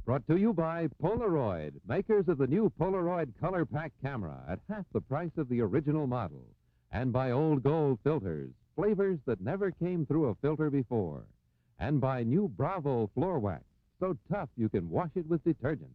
Brought to you by Polaroid, makers of the new Polaroid Color Pack camera at half the price of the original model. And by Old Gold filters, flavors that never came through a filter before. And by new Bravo floor wax, so tough you can wash it with detergent.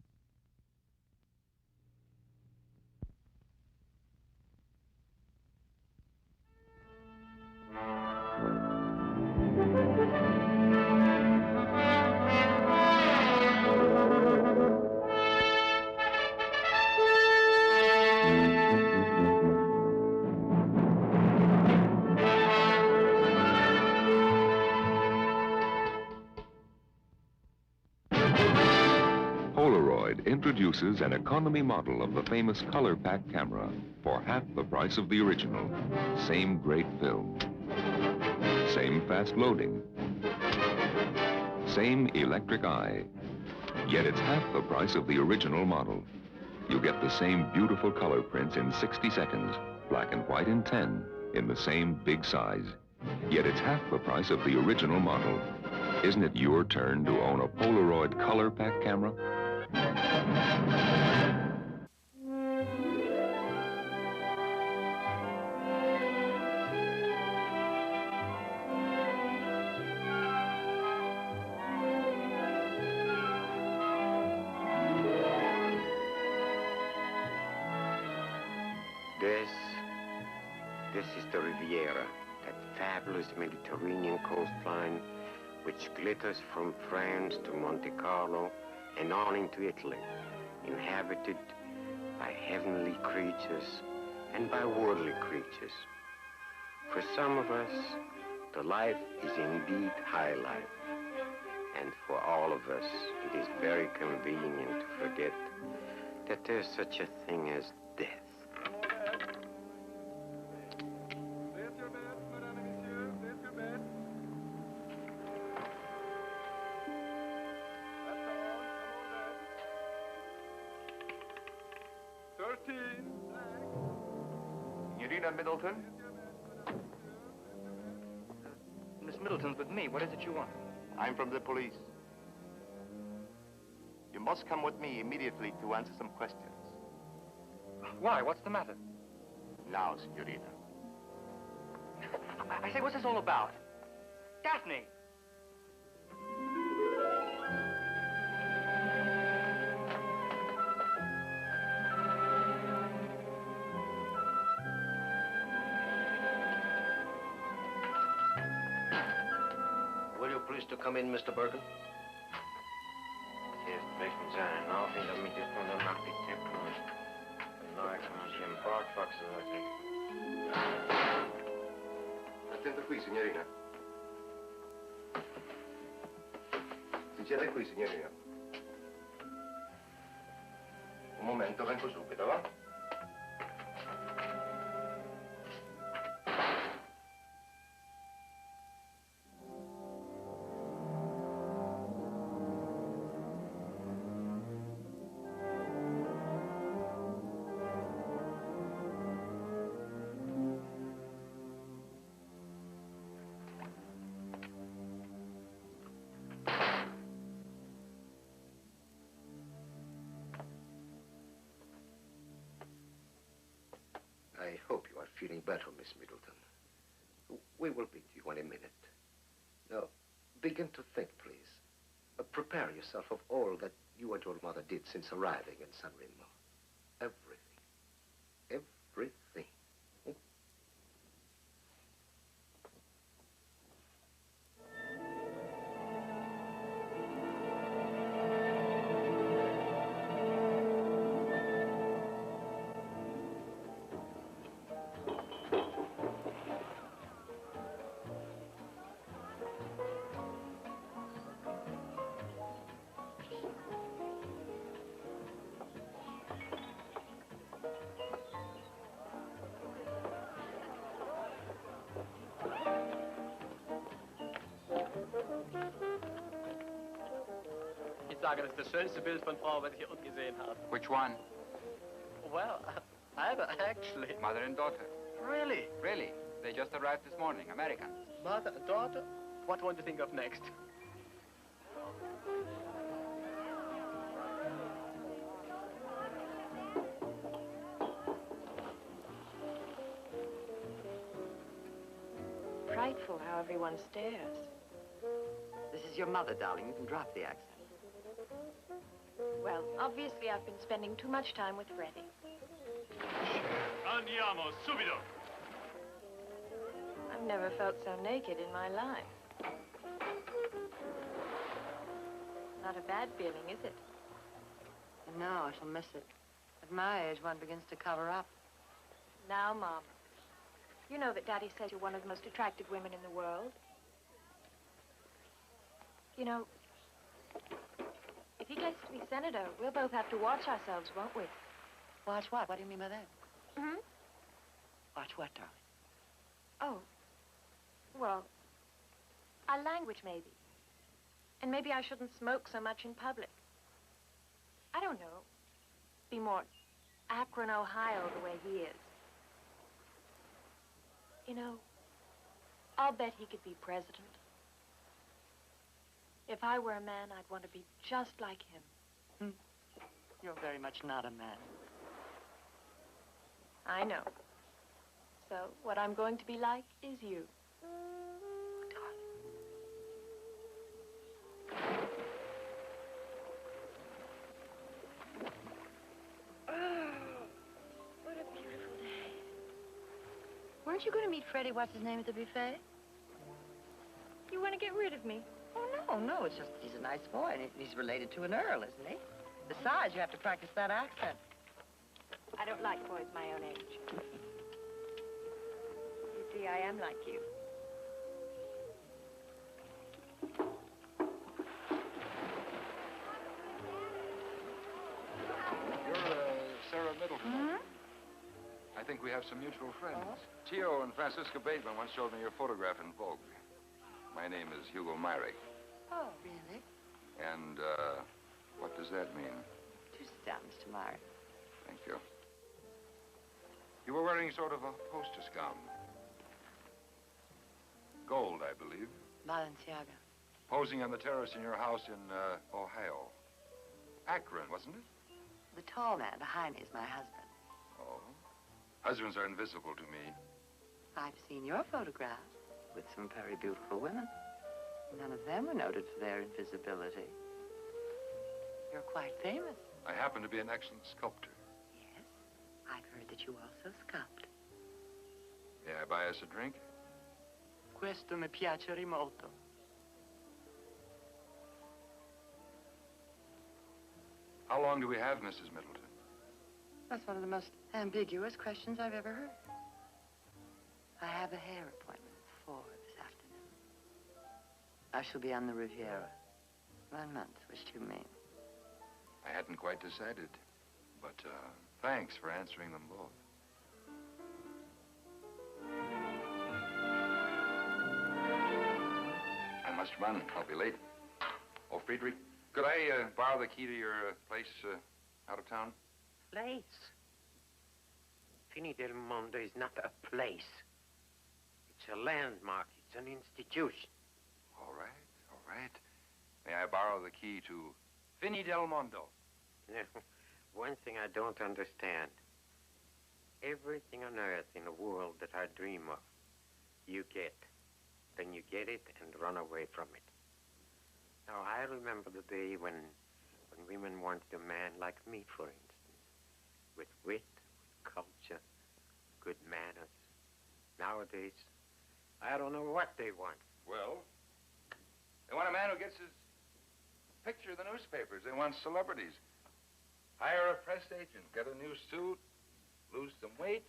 Polaroid introduces an economy model of the famous Color Pack camera for half the price of the original. Same great film. Same fast loading. Same electric eye. Yet it's half the price of the original model. You get the same beautiful color prints in 60 seconds, black and white in 10, in the same big size. Yet it's half the price of the original model. Isn't it your turn to own a Polaroid Color Pack camera? This is the Riviera, that fabulous Mediterranean coastline which glitters from France to Monte Carlo and on into Italy, inhabited by heavenly creatures and by worldly creatures. For some of us, the life is indeed high life, and for all of us, it is very convenient to forget that there's such a thing as death. Signorina Middleton? Miss Middleton's with me. What is it you want? I'm from the police. You must come with me immediately to answer some questions. Why? What's the matter? Now, Signorina. I say, what's this all about? Daphne! Please to come in, Mr. Bergen. Hier sprechen Sie einen auf in der Mitte von dem Architekten. Vielleicht haben Sie ein Parkfax Attenta qui, signorina. Sincera qui, signorina. Un momento, vengo subito, va? I hope you are feeling better, Miss Middleton. We will be to you in a minute. Now, begin to think, please. Prepare yourself of all that you and your mother did since arriving in San Remo. Everything. Everything. Ich sage, das ist das schönste Bild von Frau, was ich hier unten gesehen habe. Which one? Well, either, actually. Mother and daughter. Really? Really? They just arrived this morning, Americans. Mother and daughter? What one to think of next? frightful how everyone stares. This is your mother, darling. You can drop the accent. Well, obviously I've been spending too much time with Freddie. Andiamo, subito. I've never felt so naked in my life. Not a bad feeling, is it? No, I shall miss it. At my age, one begins to cover up. Now, Mom, you know that Daddy says you're one of the most attractive women in the world. You know, if he gets to be senator, we'll both have to watch ourselves, won't we? Watch what? What do you mean by that? Hmm? Watch what, darling? Oh, well, our language, maybe. And maybe I shouldn't smoke so much in public. I don't know. Be more Akron, Ohio, the way he is. You know, I'll bet he could be president. If I were a man, I'd want to be just like him. You're very much not a man. I know. So, what I'm going to be like is you. What a beautiful day. Weren't you going to meet Freddie, what's his name, at the buffet? You want to get rid of me? Oh, no, it's just he's a nice boy, and he's related to an earl, isn't he? Besides, you have to practice that accent. I don't like boys my own age. You see, I am like you. You're Sarah Middleton. Hmm? I think we have some mutual friends. Tio and Francisca Bateman once showed me your photograph in Vogue. My name is Hugo Myrick. Oh, really? And, what does that mean? Do sit down, Mr. Myrick. Thank you. You were wearing sort of a hostess gown. Gold, I believe. Balenciaga. Posing on the terrace in your house in, Ohio. Akron, wasn't it? The tall man behind me is my husband. Oh. Husbands are invisible to me. I've seen your photographs with some very beautiful women. None of them were noted for their invisibility. You're quite famous. I happen to be an excellent sculptor. Yes, I've heard that you also sculpt. May I buy us a drink? Questo mi piace molto. How long do we have, Mrs. Middleton? That's one of the most ambiguous questions I've ever heard. I have a hair appointment at 4 this afternoon. I shall be on the Riviera. 1 month. Which do you mean? I hadn't quite decided, but, thanks for answering them both. I must run. I'll be late. Oh, Friedrich, could I, borrow the key to your, place, out of town? Place? Fini del Mondo is not a place. It's a landmark. It's an institution. All right, all right. May I borrow the key to Fini del Mondo? One thing I don't understand. Everything on earth in the world that I dream of, you get. Then you get it and run away from it. Now, I remember the day when women wanted a man like me, for instance, with wit, with culture, good manners. Nowadays, I don't know what they want. Well, they want a man who gets his picture in the newspapers. They want celebrities. Hire a press agent, get a new suit, lose some weight,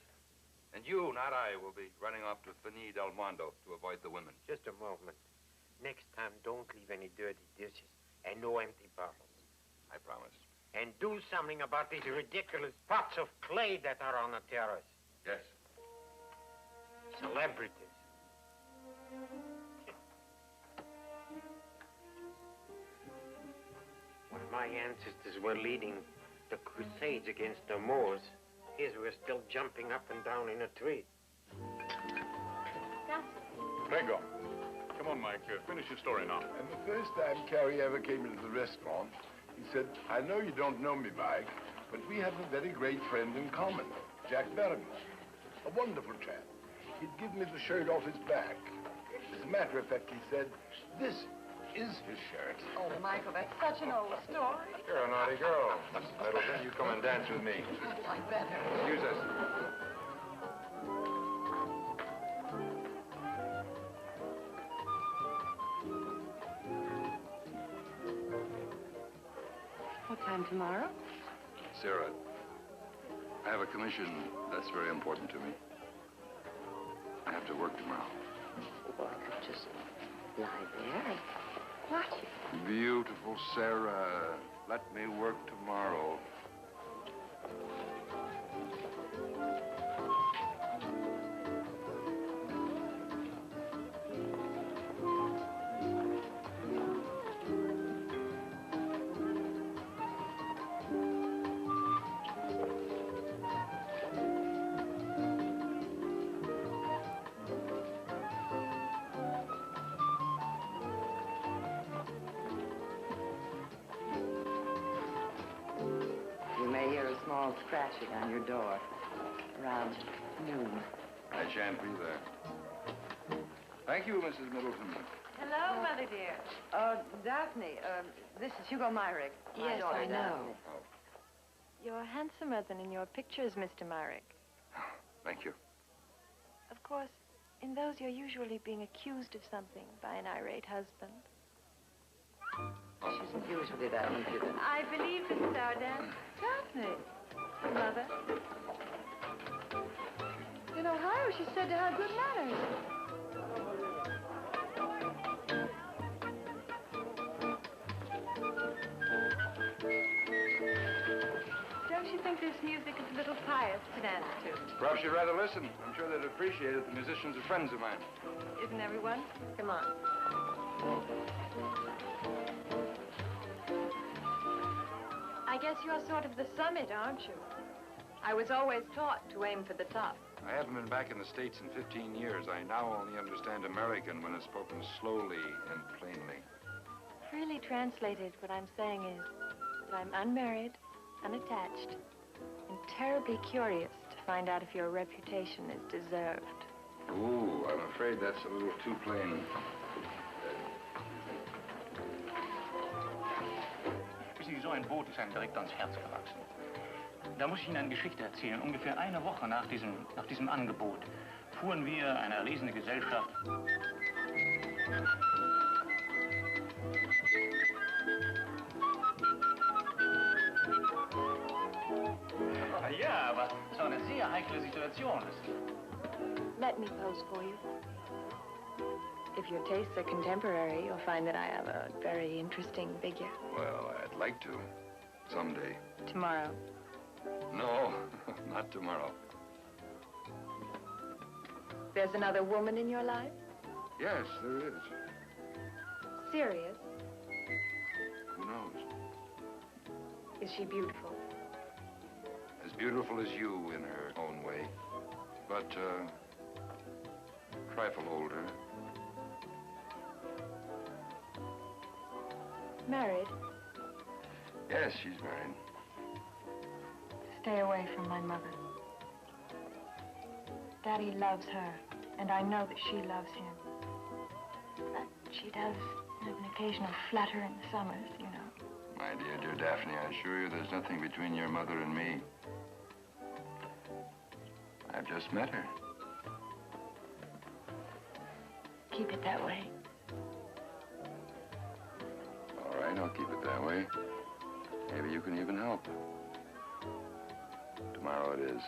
and you, not I, will be running off to Fini del Mondo to avoid the women. Just a moment. Next time, don't leave any dirty dishes and no empty bottles. I promise. And do something about these ridiculous pots of clay that are on the terrace. Yes. Celebrities. When my ancestors were leading the crusades against the Moors, his were still jumping up and down in a tree. Prego. Come on, Mike. Finish your story now. And the first time Carrie ever came into the restaurant, he said, I know you don't know me, Mike, but we have a very great friend in common, Jack Bergman. A wonderful chap. He'd give me the shirt off his back. As a matter of fact, he said, this is his shirt. Oh, Michael, that's such an old story. You're a naughty girl. Mrs. Middleton, you come and dance with me. I better. Excuse us. What time tomorrow? Sarah, I have a commission that's very important to me. I have to work tomorrow. Well, I could just lie there and watch you. Beautiful Sarah, let me work tomorrow. You may hear a small scratching on your door around noon. I shan't be there. Thank you, Mrs. Middleton. Hello, Mother dear. Daphne, this is Hugo Myrick. My Yes, daughter, I know. Daphne. Oh, You're handsomer than in your pictures, Mr. Myrick. thank you. Of course, in those you're usually being accused of something by an irate husband. She isn't usually that impudent. I believe Mrs. Arden. Daphne. Mother. In Ohio, she's said to have good manners. Don't you think this music is a little pious to dance to? Perhaps you'd rather listen. I'm sure they'd appreciate it. The musicians are friends of mine. Isn't everyone? Come on. I guess you're sort of the summit, aren't you? I was always taught to aim for the top. I haven't been back in the States in 15 years. I now only understand American when it's spoken slowly and plainly. Really translated, what I'm saying is that I'm unmarried, unattached, and terribly curious to find out if your reputation is deserved. Ooh, I'm afraid that's a little too plain. Sie, so ein Boot ist einem direkt ans Herz gewachsen. Da muss ich Ihnen eine Geschichte erzählen. Ungefähr eine Woche nach diesem Angebot fuhren wir, eine erlesene Gesellschaft. Ja, aber es war eine sehr heikle Situation. Let me pose for you. If your tastes are contemporary, you'll find that I have a very interesting figure. Well, I'd like to. Someday. Tomorrow. No, not tomorrow. There's another woman in your life? Yes, there is. Serious? Who knows? Is she beautiful? As beautiful as you in her own way. But, trifle older. Married? Yes, she's married. Stay away from my mother. Daddy loves her, and I know that she loves him. But she does have an occasional flutter in the summers, you know. My dear Daphne, I assure you there's nothing between your mother and me. I've just met her. Keep it that way. All right, I'll keep it that way. Maybe you can even help. Tomorrow it is.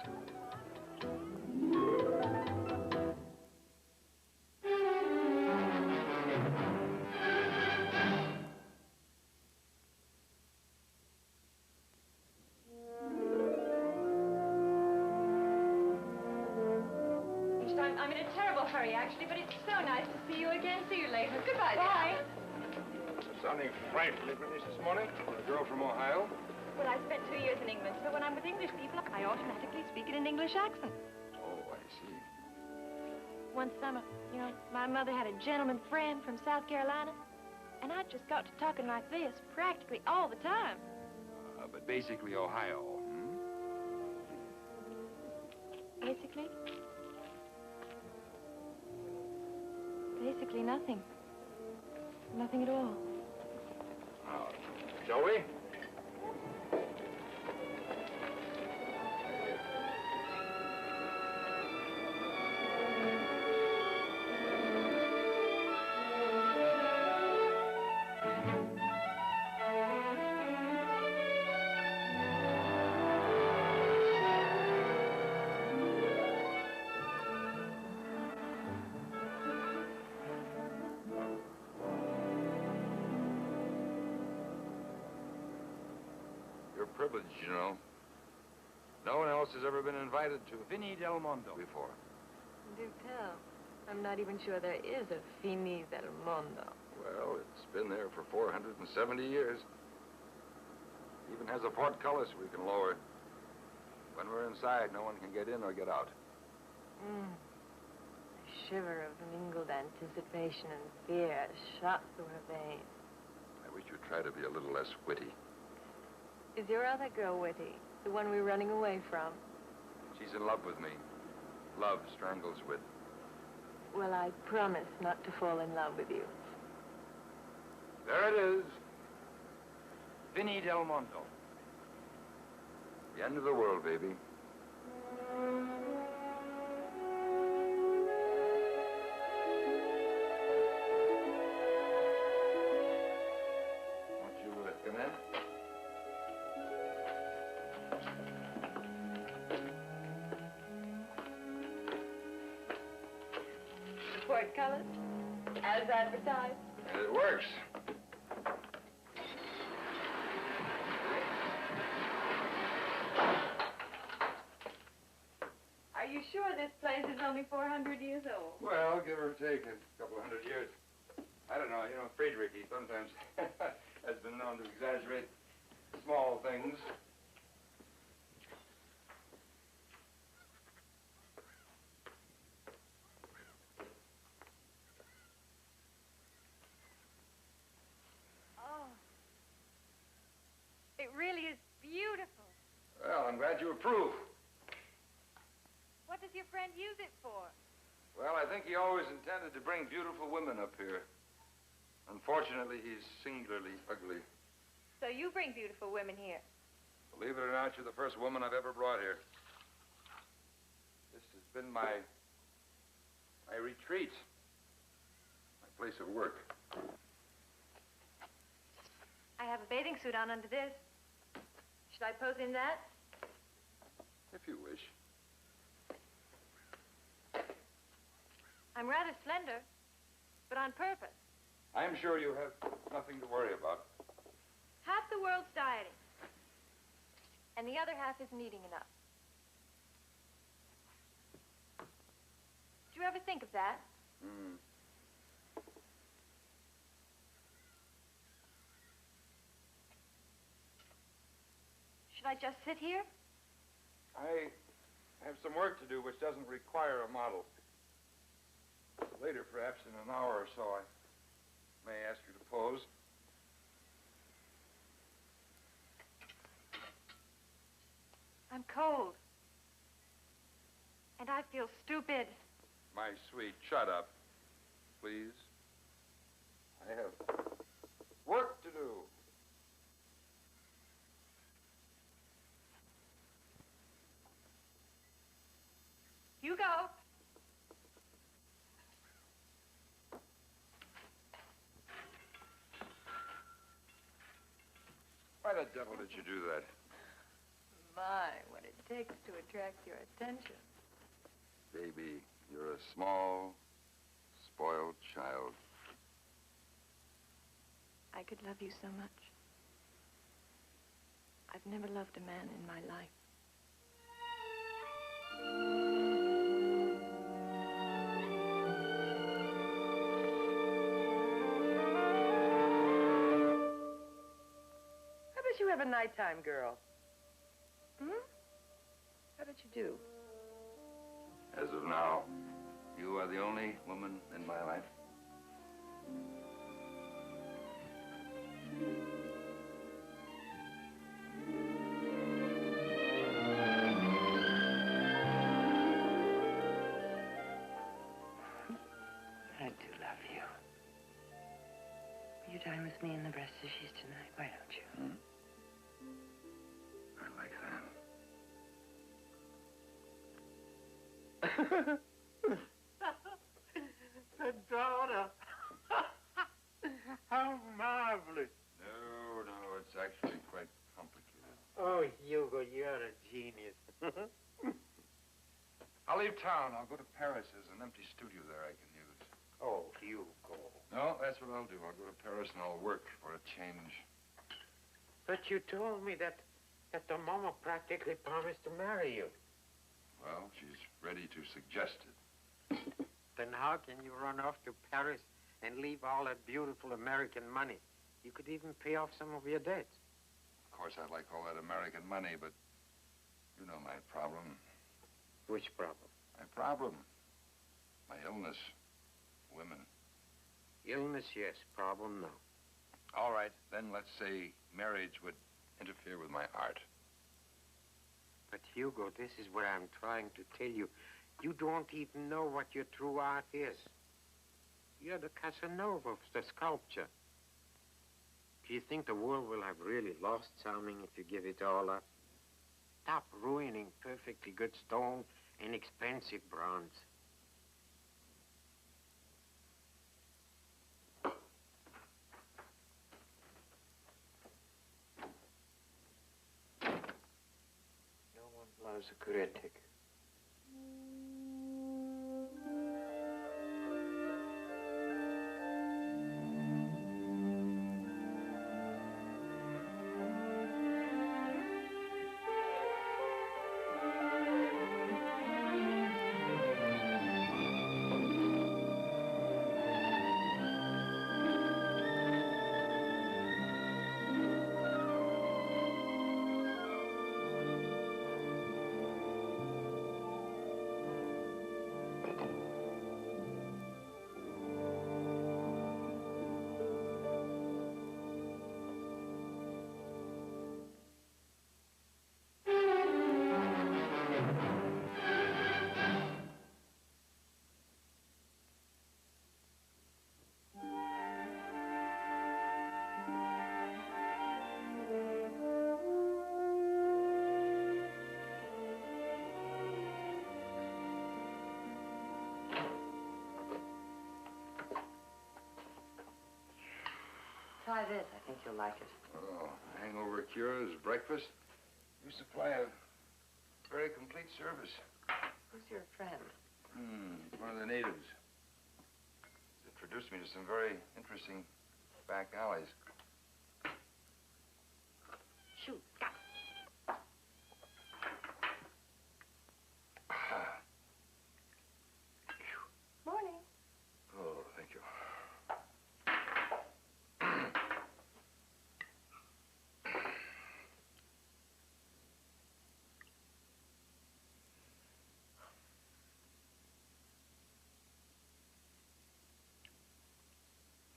I'm in a terrible hurry, actually, but it's so nice to see you again. See you later. Goodbye. Bye. Sounding frightfully British this morning. A girl from Ohio. Well, I spent 2 years in England, so when I'm with English people, I automatically speak in an English accent. Oh, I see. One summer, you know, my mother had a gentleman friend from South Carolina, and I just got to talking like this practically all the time. But basically Ohio, hmm? Basically? Basically nothing. Nothing at all. Now, shall we? You're privileged, you know. No one else has ever been invited to Vini del Mondo before. Do tell. I'm not even sure there is a Fini del Mondo. Well, it's been there for 470 years. Even has a portcullis we can lower. When we're inside, no one can get in or get out. A shiver of mingled anticipation and fear shot through her veins. I wish you'd try to be a little less witty. Is your other girl witty? The one we're running away from? She's in love with me. Love strangles wit. Well, I promise not to fall in love with you. There it is. Vini del Mondo. The end of the world, baby. Won't you come in? The portcullis, as advertised. And it works. Are you sure this place is only 400 years old? Well, give or take a couple hundred years. I don't know, you know, Friedrich, he sometimes has been known to exaggerate small things. Oh. It really is beautiful. Well, I'm glad you approve. What does your friend use it for? Well, I think he always intended to bring beautiful women up here. Unfortunately, he's singularly ugly. So you bring beautiful women here? Believe it or not, you're the first woman I've ever brought here. This has been my retreat, my place of work. I have a bathing suit on under this. Should I pose in that? If you wish. I'm rather slender, but on purpose. I'm sure you have nothing to worry about. Half the world's dieting, and the other half isn't eating enough. Did you ever think of that? Should I just sit here? I have some work to do which doesn't require a model. Later, perhaps in an hour or so, I may ask you to pose. I'm cold. And I feel stupid. My sweet, shut up, please. I have work to do. You go. Why the devil did you do that? My, what it takes to attract your attention. Baby, you're a small, spoiled child. I could love you so much. I've never loved a man in my life. How about you have a nighttime girl? How about you do? As of now, you are the only woman in my life. I do love time with me in the breast of she's tonight? Why don't you? I like that. The daughter. How marvelous. No, it's actually quite complicated. Oh, Hugo, you're a genius. I'll leave town. I'll go to Paris. There's an empty studio there I can use. Oh, Hugo. No, that's what I'll do. I'll go to Paris and I'll work for a change. But you told me that the mama practically promised to marry you. Well, she's ready to suggest it. Then how can you run off to Paris and leave all that beautiful American money? You could even pay off some of your debts. Of course, I'd like all that American money, but you know my problem. Which problem? My problem. My illness. Women. Illness, yes. Problem, no. All right, then let's say marriage would interfere with my art. But Hugo, this is what I'm trying to tell you. You don't even know what your true art is. You're the Casanova of the sculpture. Do you think the world will have really lost something if you give it all up? Stop ruining perfectly good stone and expensive bronze. No one loves a critic. Try this. I think you'll like it. Oh, hangover cures, breakfast. You supply a very complete service. Who's your friend? One of the natives. He's introduced me to some very interesting back alleys. Shoot. Morning. Oh, thank you.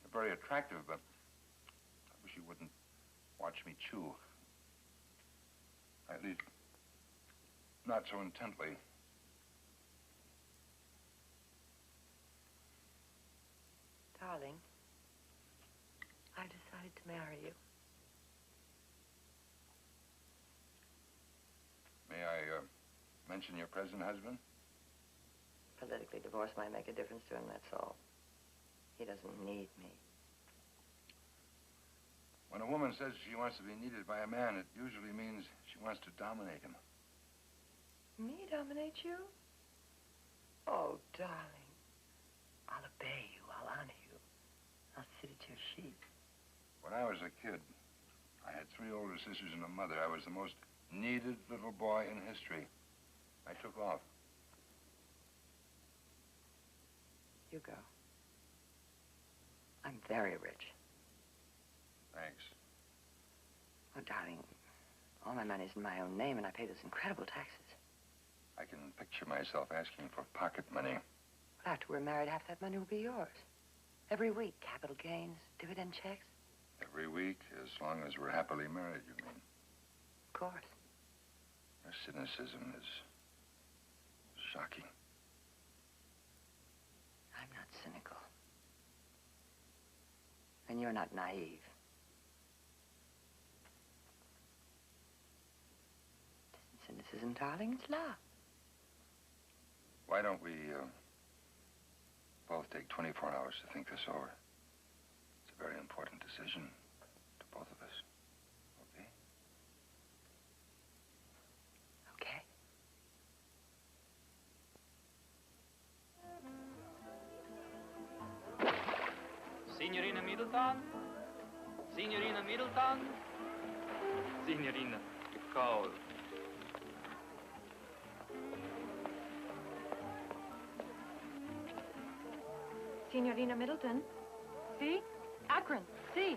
You're very attractive, but I wish you wouldn't watch me chew. At least, not so intently. Darling, I've decided to marry you. May I mention your present husband? Politically, divorce might make a difference to him, that's all. He doesn't need me. When a woman says she wants to be needed by a man, it usually means she wants to dominate him. Me dominate you? Oh, darling. I'll obey you. I'll honor you. I'll sit at your feet. When I was a kid, I had 3 older sisters and a mother. I was the most needed little boy in history. I took off. You go. I'm very rich. Thanks. Oh, darling, all my money's in my own name, and I pay those incredible taxes. I can picture myself asking for pocket money. But after we're married, half that money will be yours. Every week, capital gains, dividend checks. Every week, as long as we're happily married, you mean? Of course. Your cynicism is shocking. I'm not cynical. And you're you're not naive. It isn't cynicism, darling. It's love. Why don't we both take 24 hours to think this over? It's a very important decision to both of us. Okay? Okay. Signorina Middleton? Signorina Middleton? Signorina, you called. Signorina Middleton. See? Akron. See?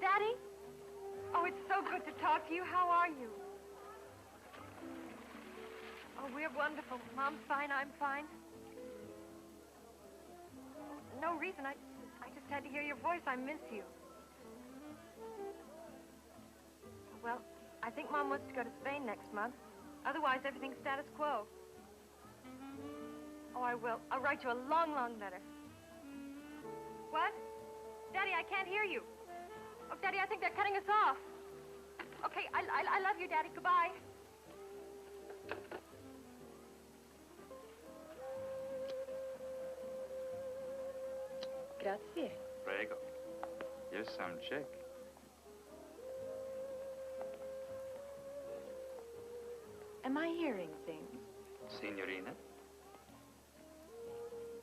Daddy? Oh, it's so good to talk to you. How are you? Oh, we're wonderful. Mom's fine. I'm fine. No reason. I just had to hear your voice. I miss you. Well, I think Mom wants to go to Spain next month. Otherwise, everything's status quo. Oh, I will. I'll write you a long, long letter. What? Daddy, I can't hear you. Oh, Daddy, I think they're cutting us off. Okay, I love you, Daddy. Goodbye. Grazie. Prego. Here's some chick. Am I hearing things? Signorina?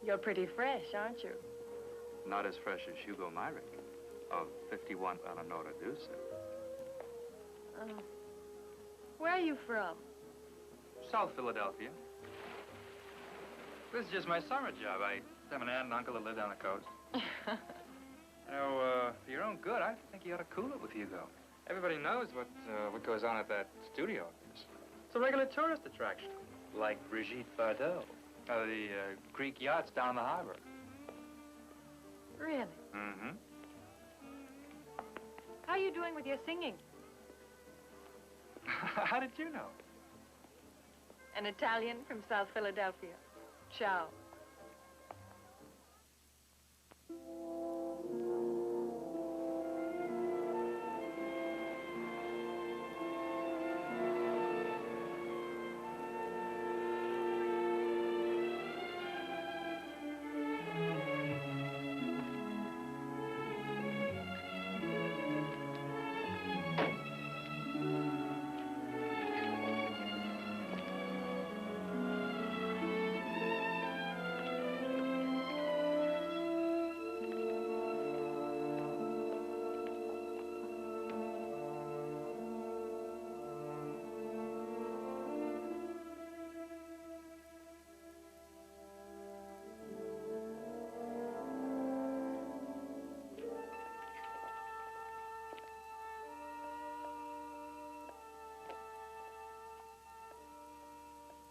You're pretty fresh, aren't you? Not as fresh as Hugo Myrick of 51 Eleanor Deuce. Where are you from? South Philadelphia. This is just my summer job. I have an aunt and uncle that live down the coast. You know, for your own good, I think you ought to cool it with Hugo. Everybody knows what goes on at that studio. It's a regular tourist attraction, like Brigitte Bardot, the Greek yachts down in the harbor. Really? Mm-hmm. How are you doing with your singing? How did you know? An Italian from South Philadelphia. Ciao.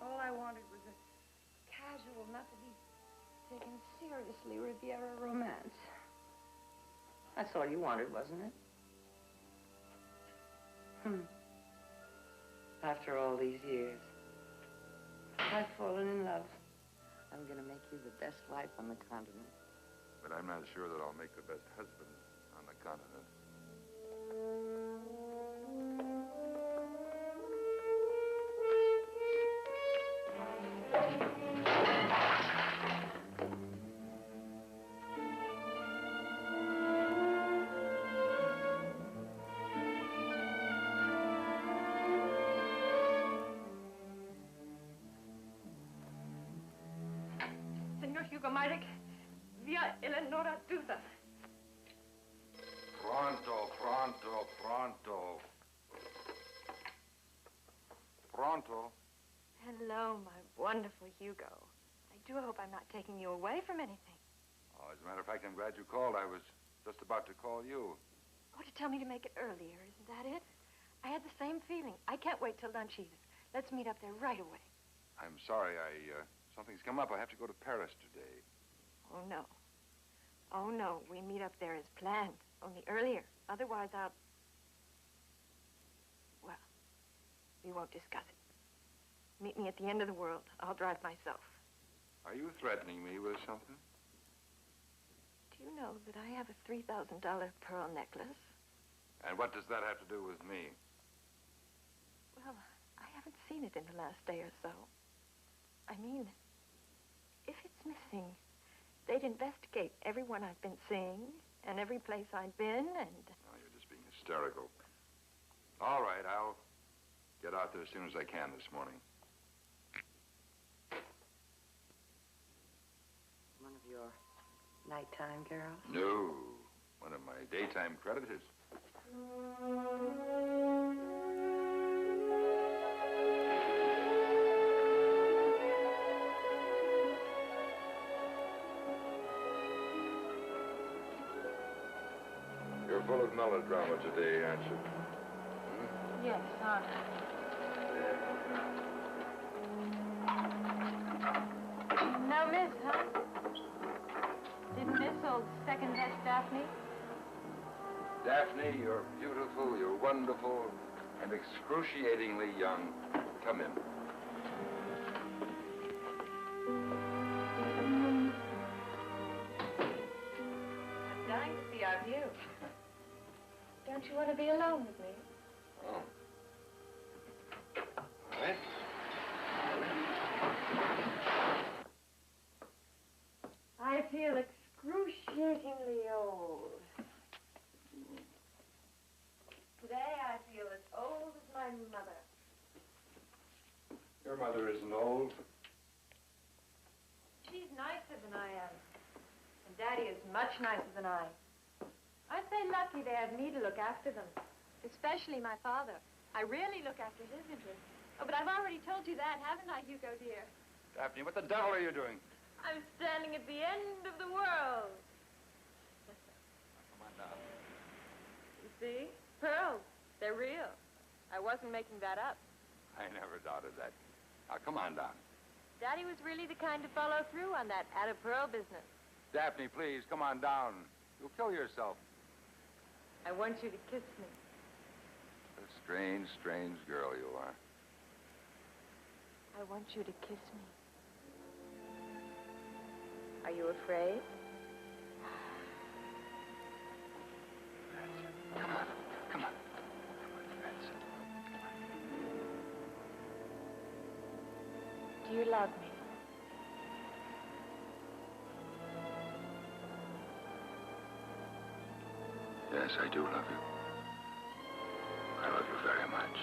All I wanted was a casual, not to be taken seriously Riviera romance. That's all you wanted, wasn't it? After all these years, I've fallen in love. I'm gonna make you the best wife on the continent. But I'm not sure that I'll make the best husband on the continent. Senor Hugo Myrick, via Eleonora Duda. Pronto, pronto, pronto. Pronto. Hello, my wonderful Hugo. I do hope I'm not taking you away from anything. Oh, as a matter of fact, I'm glad you called. I was just about to call you. Oh, to tell me to make it earlier, isn't that it? I had the same feeling. I can't wait till lunch either. Let's meet up there right away. I'm sorry, something's come up. I have to go to Paris today. Oh, no. Oh, no. We meet up there as planned, only earlier. Otherwise, well, we won't discuss it. Meet me at the end of the world. I'll drive myself. Are you threatening me with something? Do you know that I have a $3,000 pearl necklace? And what does that have to do with me? Well, I haven't seen it in the last day or so. I mean, if it's missing, they'd investigate everyone I've been seeing and every place I'd been and... Oh, you're just being hysterical. All right, I'll get out there as soon as I can this morning. One of your nighttime girls? No, one of my daytime creditors. You're full of melodrama today, aren't you? Yes, honor. No miss, huh? Didn't miss old second-best Daphne? Daphne, you're beautiful, you're wonderful, and excruciatingly young. Come in. I'm dying to see our view. Don't you want to be alone with me? Oh. All right. I feel excruciatingly old. Today I feel as old as my mother. Your mother isn't old. She's nicer than I am. And Daddy is much nicer than I. Aren't they lucky they have me to look after them? Especially my father. I really look after his interests. Oh, but I've already told you that, haven't I, Hugo, dear? Daphne, what the devil are you doing? I'm standing at the end of the world. Come on down. You see? Pearls. They're real. I wasn't making that up. I never doubted that. Now, come on down. Daddy was really the kind to follow through on that add-a-pearl business. Daphne, please, come on down. You'll kill yourself. I want you to kiss me. A strange, strange girl you are. I want you to kiss me. Are you afraid? Come on, come on. Come on, that's it. Do you love me? Yes, I do love you. I love you very much.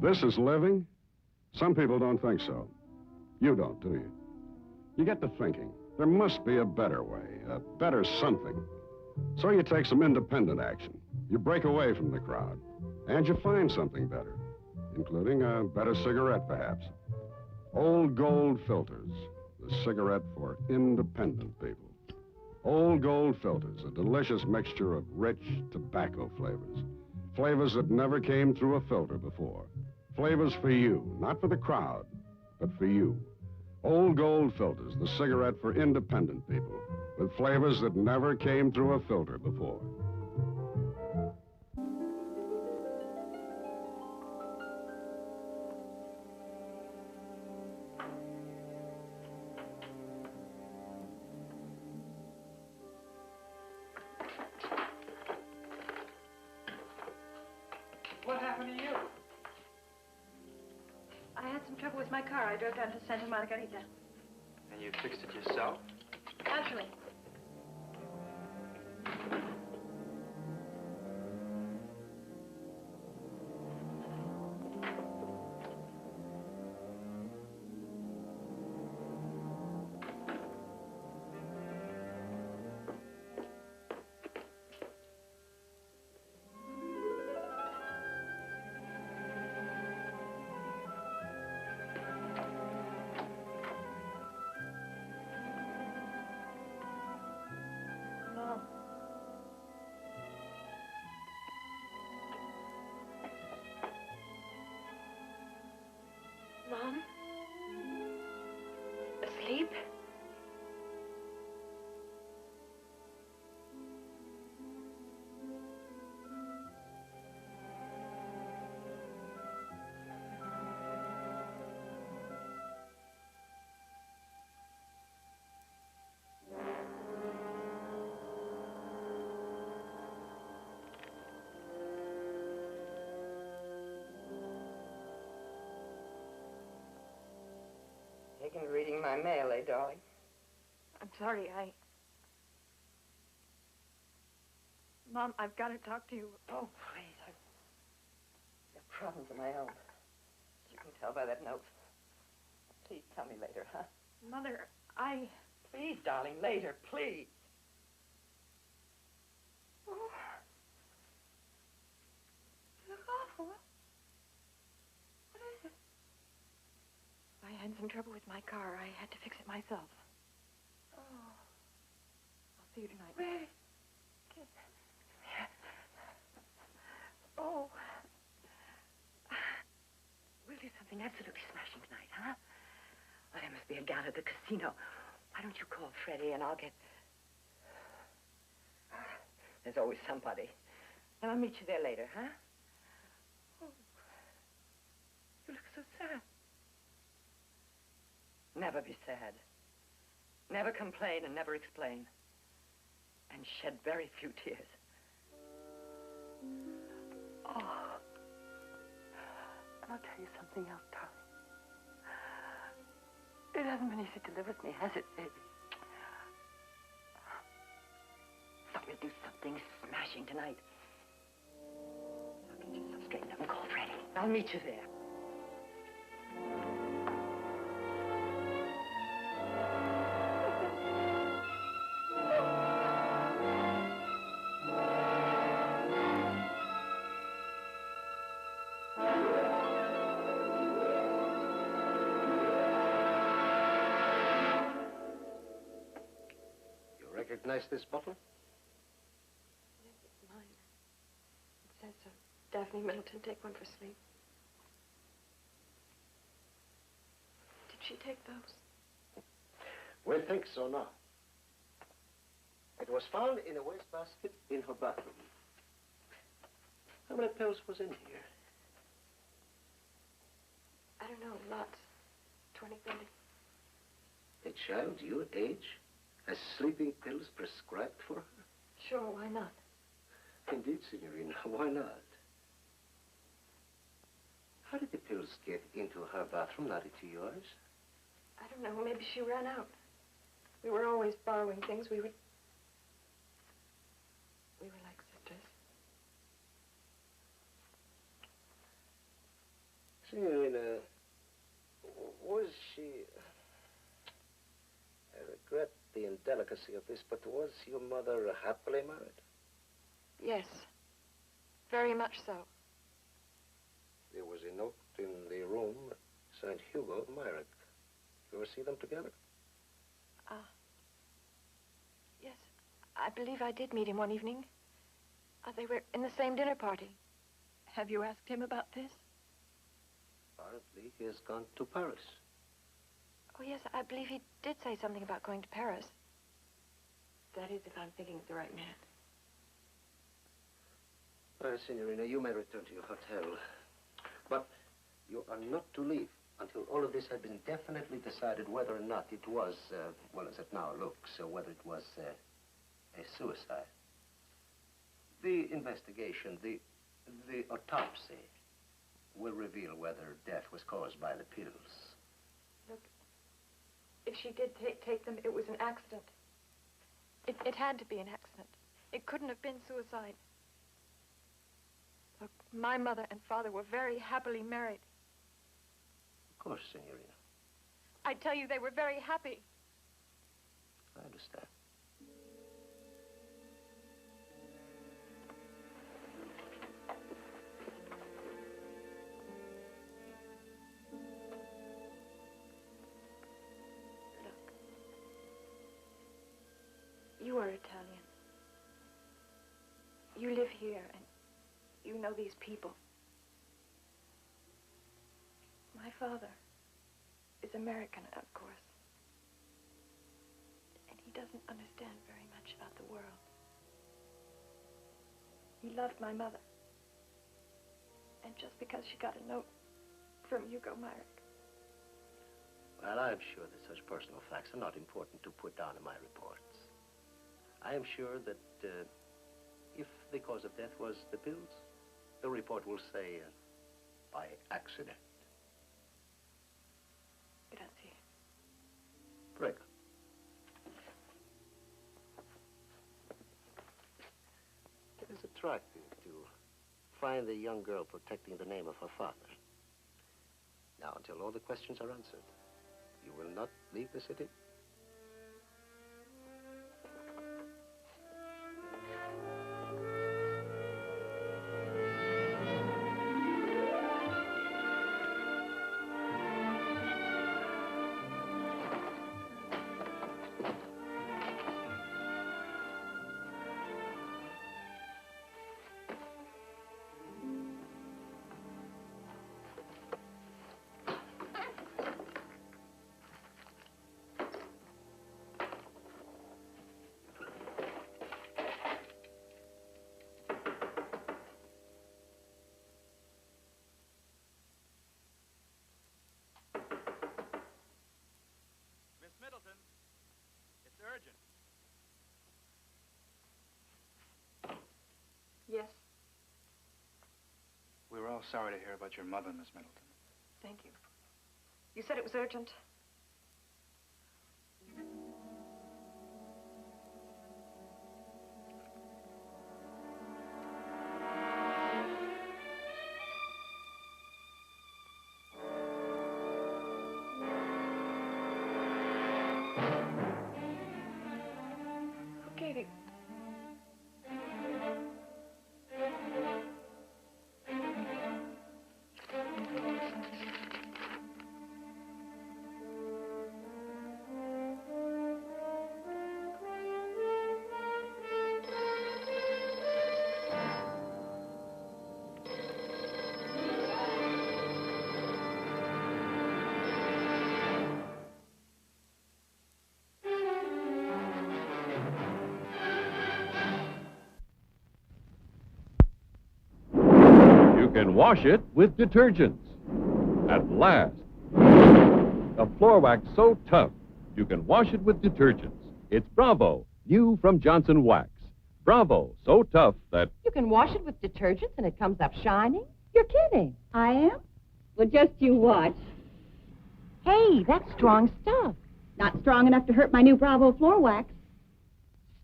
This is living? Some people don't think so. You don't, do you? You get to thinking, there must be a better way, a better something. So you take some independent action. You break away from the crowd, and you find something better, including a better cigarette, perhaps. Old Gold Filters, the cigarette for independent people. Old Gold Filters, a delicious mixture of rich tobacco flavors. Flavors that never came through a filter before. Flavors for you, not for the crowd, but for you. Old Gold Filters, the cigarette for independent people, with flavors that never came through a filter before. What happened to you? I had some trouble with my car. I drove down to Santa Margarita. And you fixed it yourself? Naturally. Mom. Mom? Asleep? Taking reading my mail, eh, darling? I'm sorry, Mom, I've got to talk to you. Oh, please, I've got problems of my own. You can tell by that note. Please tell me later, huh? Mother, Please, darling, later, please. Oh. Look awful. What is it? I had some trouble with my car. I had to fix it myself. Oh. I'll see you tonight. Wait. Oh. We'll do something absolutely smashing tonight, huh? Oh, there must be a gal at the casino. Why don't you call Freddie and I'll get... There's always somebody. And I'll meet you there later, huh? Oh. You look so sad. Never be sad. Never complain and never explain. And shed very few tears. Oh. And I'll tell you something else, darling. It hasn't been easy to live with me, has it, baby? Thought we'll do something smashing tonight. Now get yourself straightened up and call Freddie. I'll meet you there. Recognize this bottle? Yes, it's mine. It says so. Daphne Middleton, take one for sleep. Did she take those? We think so now. It was found in a wastebasket in her bathroom. How many pills was in here? I don't know, lots. 20, 30. A child your age has sleeping pills prescribed for her? Sure, why not? Indeed, Signorina, why not? How did the pills get into her bathroom, not into yours? I don't know, maybe she ran out. We were always borrowing things. We were like sisters. Signorina, was she... I regret the indelicacy of this, but was your mother happily married? Yes. Very much so. There was a note in the room signed Hugo and Myrick. You ever see them together? Yes. I believe I did meet him one evening. They were in the same dinner party. Have you asked him about this? Apparently, he has gone to Paris. Oh, yes, I believe he did say something about going to Paris. That is, if I'm thinking of the right man. Well, Signorina, you may return to your hotel. But you are not to leave until all of this had been definitely decided whether or not it was, well, as it now looks, whether it was a suicide. The investigation, the autopsy, will reveal whether death was caused by the pills. Look, if she did take them, it was an accident. It had to be an accident. It couldn't have been suicide. Look, my mother and father were very happily married. Of course, Signorina. I tell you, they were very happy. I understand. You are Italian. You live here, and you know these people. My father is American, of course. And he doesn't understand very much about the world. He loved my mother. And just because she got a note from Hugo Myrick. Well, I'm sure that such personal facts are not important to put down in my reports. I am sure that if the cause of death was the pills, the report will say by accident. Grazie. Prego. It is attractive to find the young girl protecting the name of her father. Now, until all the questions are answered, you will not leave the city? Urgent. Yes, We were all sorry to hear about your mother, Miss Middleton. thank you. You said it was urgent. Who gave you... You can wash it with detergents. At last. A floor wax so tough, you can wash it with detergents. It's Bravo, new from Johnson Wax. Bravo, so tough that... You can wash it with detergents and it comes up shining? You're kidding. I am? Well, just you watch. Hey, that's strong stuff. Not strong enough to hurt my new Bravo floor wax.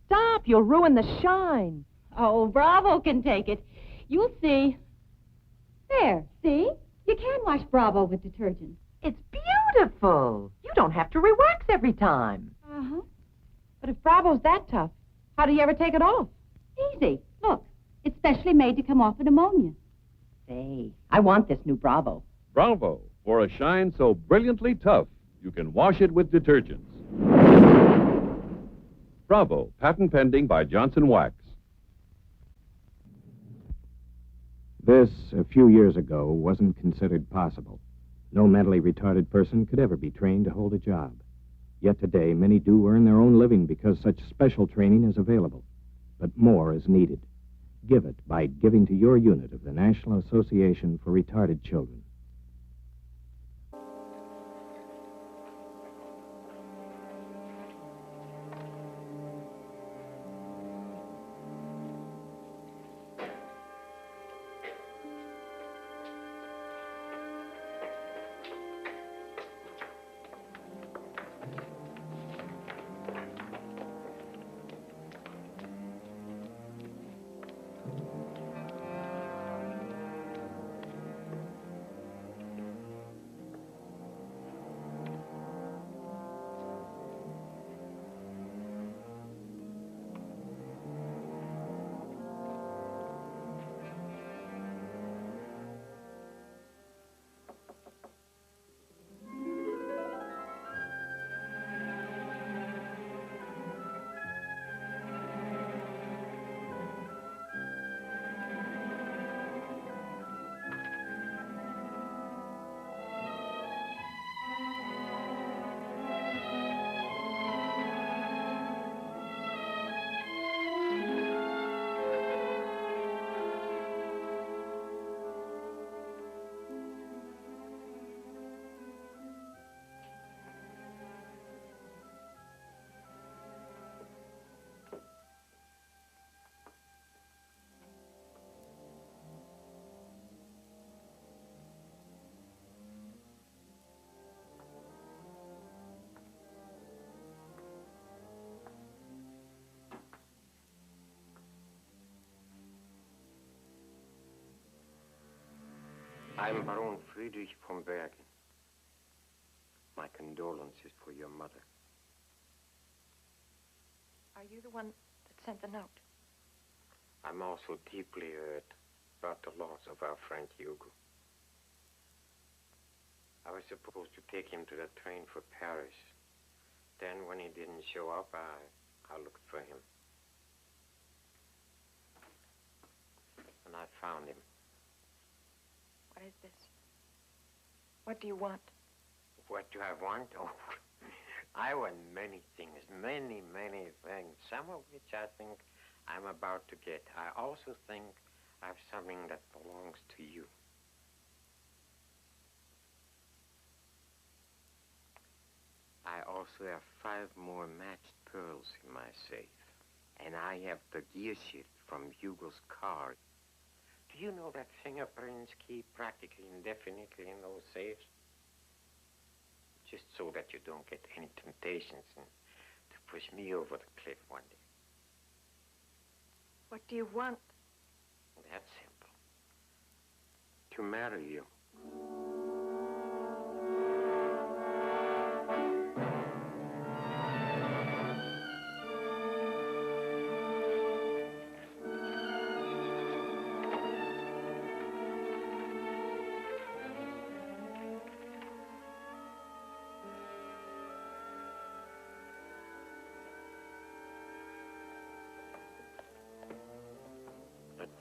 Stop, you'll ruin the shine. Oh, Bravo can take it. You'll see. There, see? You can wash Bravo with detergent. It's beautiful. You don't have to re-wax every time. Uh-huh. But if Bravo's that tough, how do you ever take it off? Easy. Look, it's specially made to come off with ammonia. Say, I want this new Bravo. Bravo, for a shine so brilliantly tough, you can wash it with detergents. Bravo, patent pending by Johnson Wax. This, a few years ago, wasn't considered possible. No mentally retarded person could ever be trained to hold a job. Yet today, many do earn their own living because such special training is available. But more is needed. Give it by giving to your unit of the National Association for Retarded Children. I'm Baron Friedrich von Bergen. My condolences for your mother. Are you the one that sent the note? I'm also deeply hurt about the loss of our friend Hugo. I was supposed to take him to the train for Paris. Then, when he didn't show up, I looked for him. And I found him. What is this? What do you want? What do I want? Oh, I want many things, many, many things, some of which I think I'm about to get. I also think I have something that belongs to you. I also have 5 more matched pearls in my safe. And I have the gear shift from Hugo's car. Do you know that fingerprints keep practically indefinitely in those safes? Just so that you don't get any temptations to push me over the cliff one day. What do you want? That's simple. To marry you.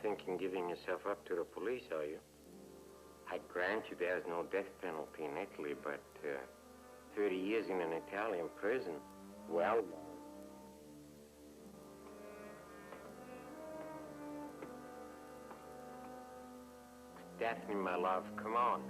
Thinking giving yourself up to the police, are you? I grant you there's no death penalty in Italy, but 30 years in an Italian prison, well... Daphne, my love, come on.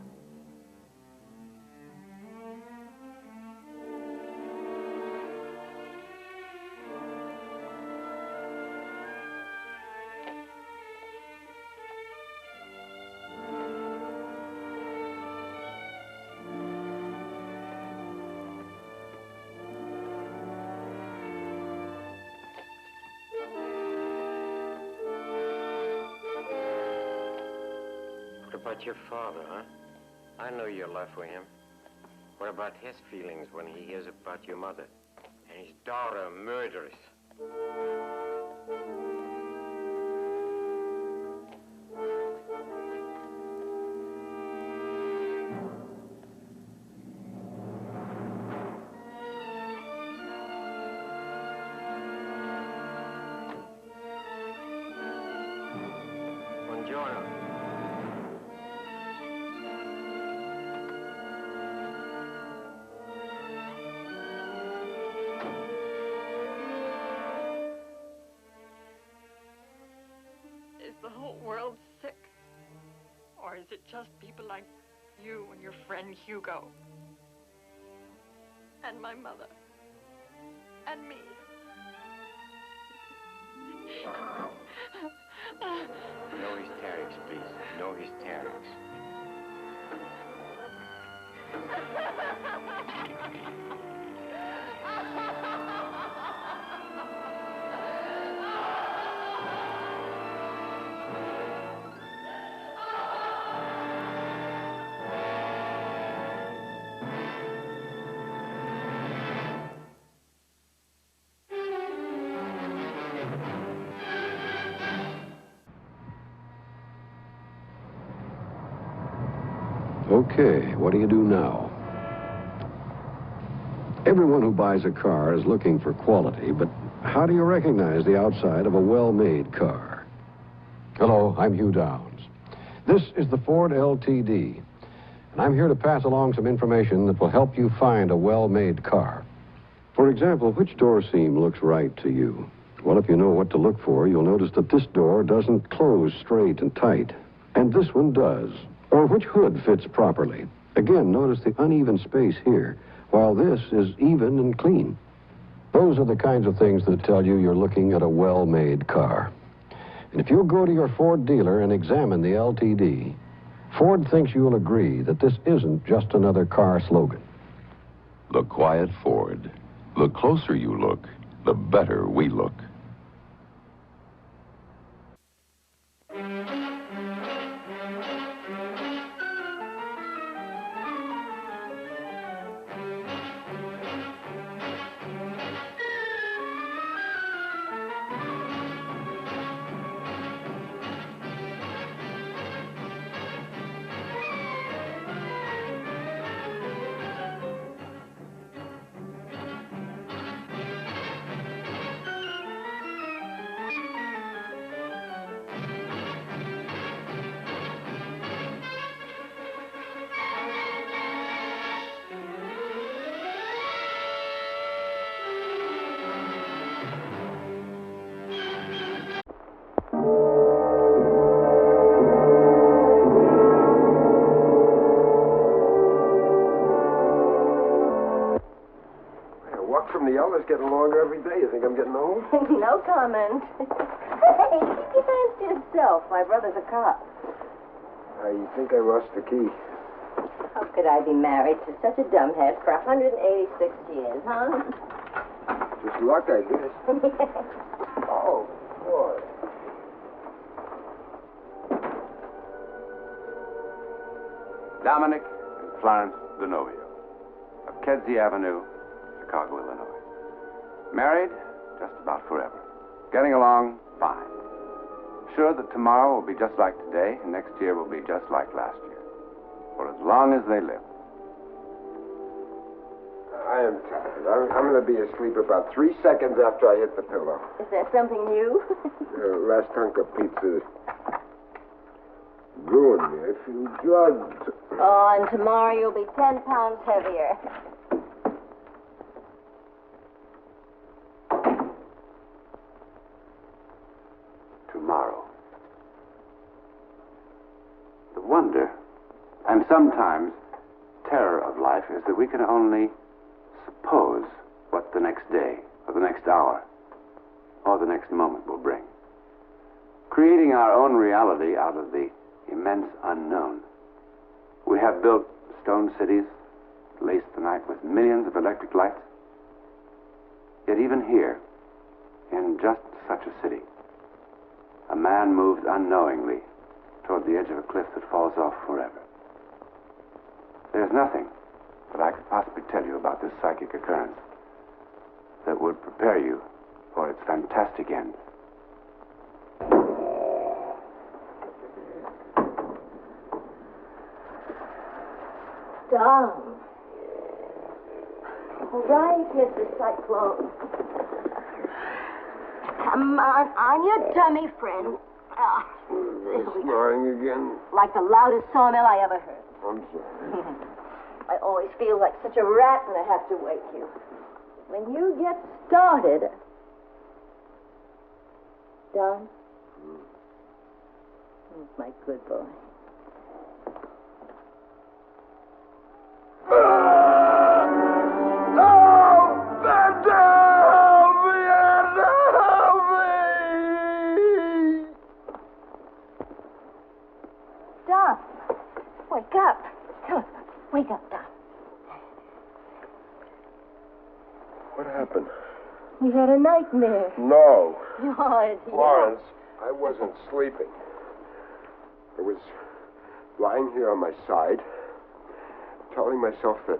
What about your father, huh? I know your love for him. What about his feelings when he hears about your mother and his daughter a murderess? Buongiorno. Is the whole world sick? Or is it just people like you and your friend Hugo? And my mother? And me? No hysterics, please. No hysterics. Okay, what do you do now? Everyone who buys a car is looking for quality, but how do you recognize the outside of a well-made car? Hello, I'm Hugh Downs. This is the Ford LTD, and I'm here to pass along some information that will help you find a well-made car. For example, which door seam looks right to you? Well, if you know what to look for, you'll notice that this door doesn't close straight and tight, and this one does. Or which hood fits properly. Again, notice the uneven space here, while this is even and clean. Those are the kinds of things that tell you you're looking at a well-made car. And if you'll go to your Ford dealer and examine the LTD, Ford thinks you'll agree that this isn't just another car slogan. The quiet Ford. The closer you look, the better we look. Getting longer every day. You think I'm getting old? No comment. Hey, keep your hands to yourself. My brother's a cop. I think I lost the key. How could I be married to such a dumbhead for 186 years, huh? Just luck, I guess. Oh, boy. Dominic and Florence Denovio of Kedzie Avenue, Chicago, Illinois. Married just about forever. Getting along fine. Sure that tomorrow will be just like today, and next year will be just like last year. For as long as they live. I am tired. I'm going to be asleep about 3 seconds after I hit the pillow. Is there something new? Last hunk of pizza ruined me. I feel drugged. Oh, and tomorrow you'll be 10 pounds heavier. Tomorrow. The wonder, and sometimes terror of life, is that we can only suppose what the next day, or the next hour, or the next moment will bring. Creating our own reality out of the immense unknown. We have built stone cities, laced the night with millions of electric lights. Yet even here, in just such a city, a man moves unknowingly toward the edge of a cliff that falls off forever. There's nothing that I could possibly tell you about this psychic occurrence that would prepare you for its fantastic end. Tom. Right, Mr. Cyclone. Come on your tummy, friend. Snoring again? Like the loudest sawmill I ever heard. I'm sorry. I always feel like such a rat when I have to wake you. When you get started... Don? My good boy. Don, wake up. Come on, wake up, Don. What happened? We had a nightmare. No. Yours, Florence, I wasn't sleeping. I was lying here on my side, telling myself that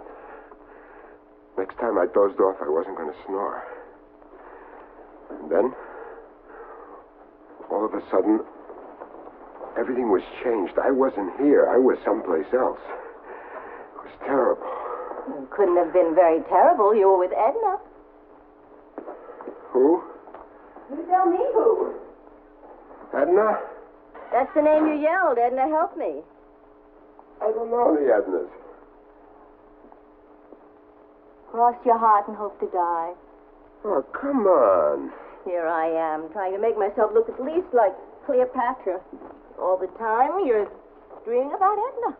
next time I dozed off, I wasn't going to snore. And then, all of a sudden, everything was changed. I wasn't here. I was someplace else. It was terrible. It couldn't have been very terrible. You were with Edna. Who? You tell me who. Edna? That's the name you yelled. Edna, help me. I don't know the Ednas. Cross your heart and hope to die. Oh, come on. Here I am, trying to make myself look at least like Cleopatra. All the time, you're dreaming about Edna.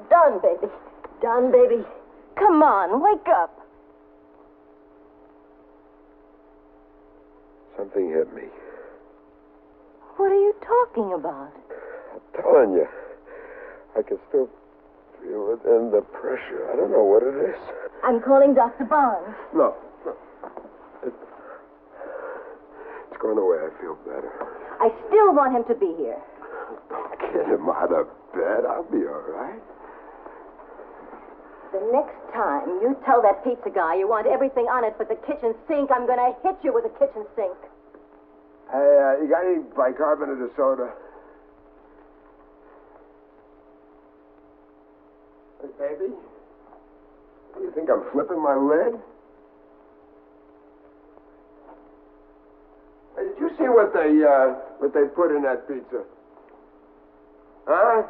Don, baby. Don, baby. Come on, wake up. Something hit me. What are you talking about? I'm telling you. I can still feel it in the pressure. I don't know what it is. I'm calling Dr. Barnes. No. It's going away. I feel better. I still want him to be here. Don't get him out of bed. I'll be all right. The next time you tell that pizza guy you want everything on it but the kitchen sink, I'm going to hit you with a kitchen sink. Hey, you got any bicarbonate of soda? Hey, baby? Do you think I'm flipping my lid? Hey, did you see what they put in that pizza? Huh?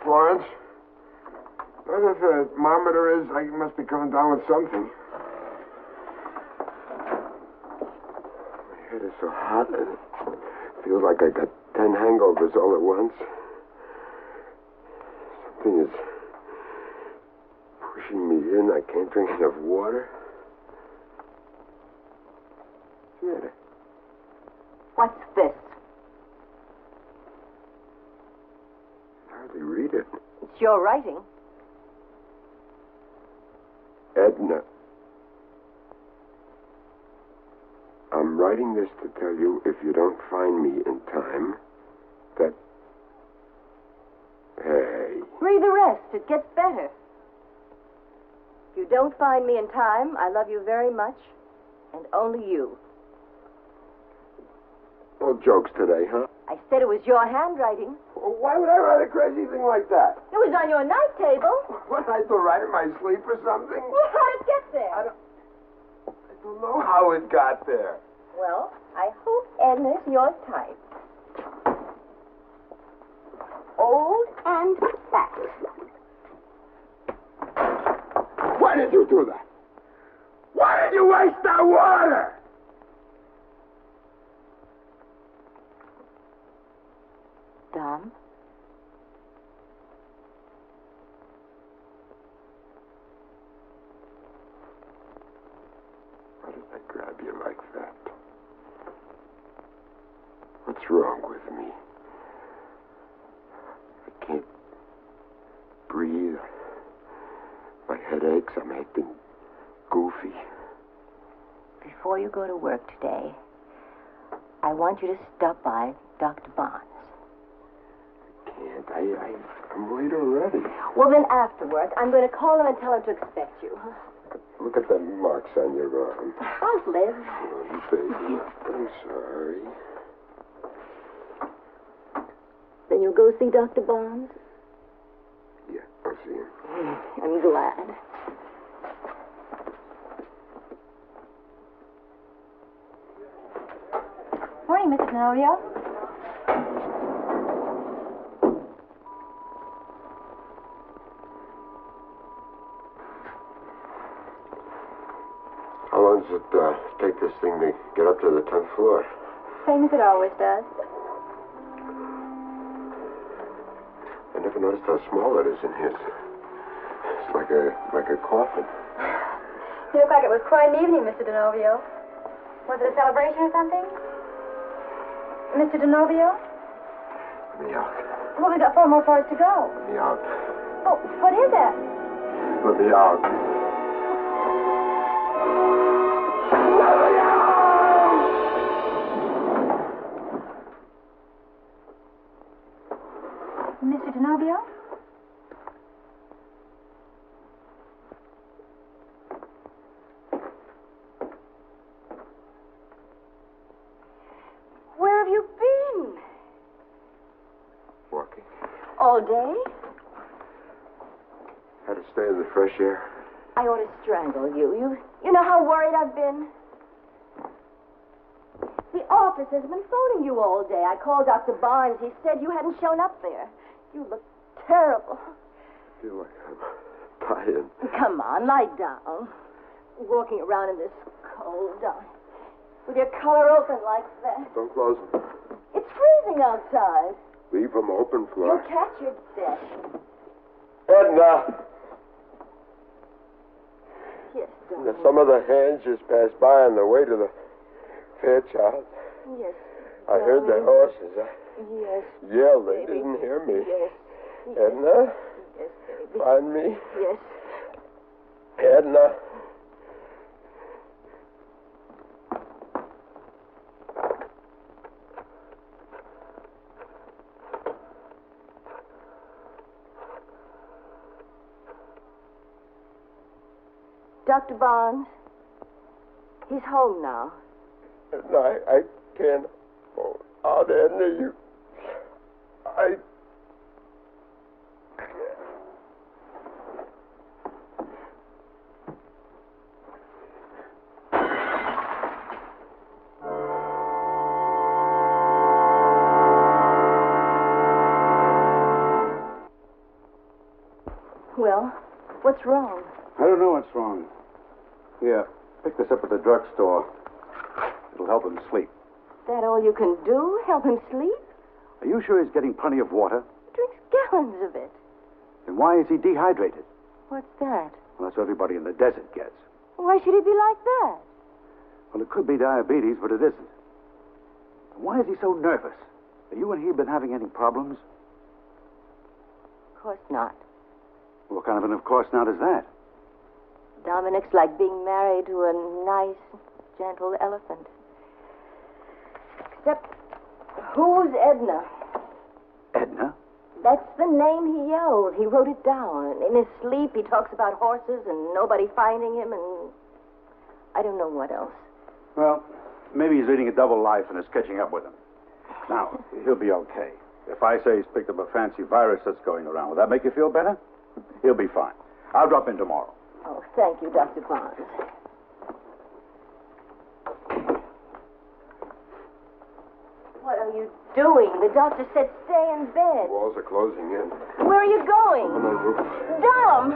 Florence, whatever the thermometer is, I must be coming down with something. My head is so hot, and it feels like I got 10 hangovers all at once. Something is pushing me in. I can't drink enough water. What's the matter? What's this? Hardly read it. It's your writing. Edna. I'm writing this to tell you if you don't find me in time, that... Hey. Read the rest. It gets better. If you don't find me in time, I love you very much, and only you. No jokes today, huh? I said it was your handwriting. Well, why would I write a crazy thing like that? It was on your night table. What, I to write in my sleep or something? Well, how did it get there? I don't know how it got there. Well, I hope Edna's your type. Old and fat. Why did you do that? ice that water! Dom? Why did I grab you like that? What's wrong with me? I can't breathe. My head aches. I'm acting goofy. Before you go to work today, I want you to stop by Dr. Barnes. Can't. I'm late already. Well, then afterwards, I'm going to call him and tell him to expect you. Look at the marks on your arm. I'll live. Oh, baby. I'm sorry. Then you'll go see Dr. Barnes? Yeah, I'll see him. I'm glad. Morning, Mrs. Novio. How long does it take this thing to get up to the 10th floor? Same as it always does. I never noticed how small it is in here. It's like a coffin. You look like it was quite an evening, Mr. DeNovio. Was it a celebration or something? Mr. DeNovio? Let me out. Well, we've got 4 more floors to go. Let me out. Oh, what is it? Let me out. Mr. DeNovio? Where have you been? Walking. All day? Had to stay in the fresh air. I ought to strangle you. You know how worried I've been? The office has been phoning you all day. I called Dr. Barnes. He said you hadn't shown up there. You look terrible. I feel like I'm dying. Come on, lie down. Walking around in this cold, with your collar open like that. Don't close them. It's freezing outside. Leave them open, Fly. You'll catch your death. Edna! Yes, darling. Some of the hands just passed by on the way to the Fairchild. Yes. I heard the horses. Yes. Yelled. They baby. didn't hear me. Yes. Edna? Yes, baby. Find me? Yes. Edna? Dr. Barnes, he's home now. Edna, I can't hold out, Edna. I... Well, what's wrong? I don't know what's wrong. Here, pick this up at the drugstore. It'll help him sleep. That all you can do? Help him sleep? Are you sure he's getting plenty of water? He drinks gallons of it. Then why is he dehydrated? What's that? Well, that's what everybody in the desert gets. Why should he be like that? Well, it could be diabetes, but it isn't. Why is he so nervous? Have you and he been having any problems? Of course not. What kind of an of course not is that? Dominic's like being married to a nice, gentle elephant. Except, who's Edna? Edna? That's the name he yelled. He wrote it down. In his sleep, he talks about horses and nobody finding him and I don't know what else. Well, maybe he's leading a double life and is catching up with him. Now, he'll be okay. If I say he's picked up a fancy virus that's going around, will that make you feel better? He'll be fine. I'll drop in tomorrow. Oh, thank you, Dr. Barnes. What are you doing? The doctor said stay in bed. Walls are closing in. Where are you going? On the roof. Dom!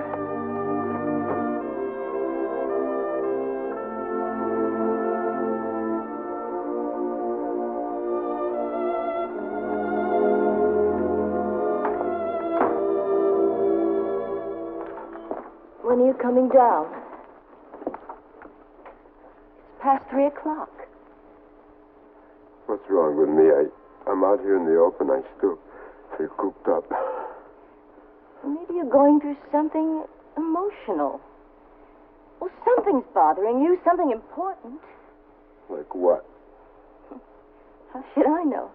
When are you coming down? It's past 3 o'clock. What's wrong with me? I'm out here in the open. I still feel cooped up. Maybe you're going through something emotional. Well, something's bothering you, something important. Like what? How should I know?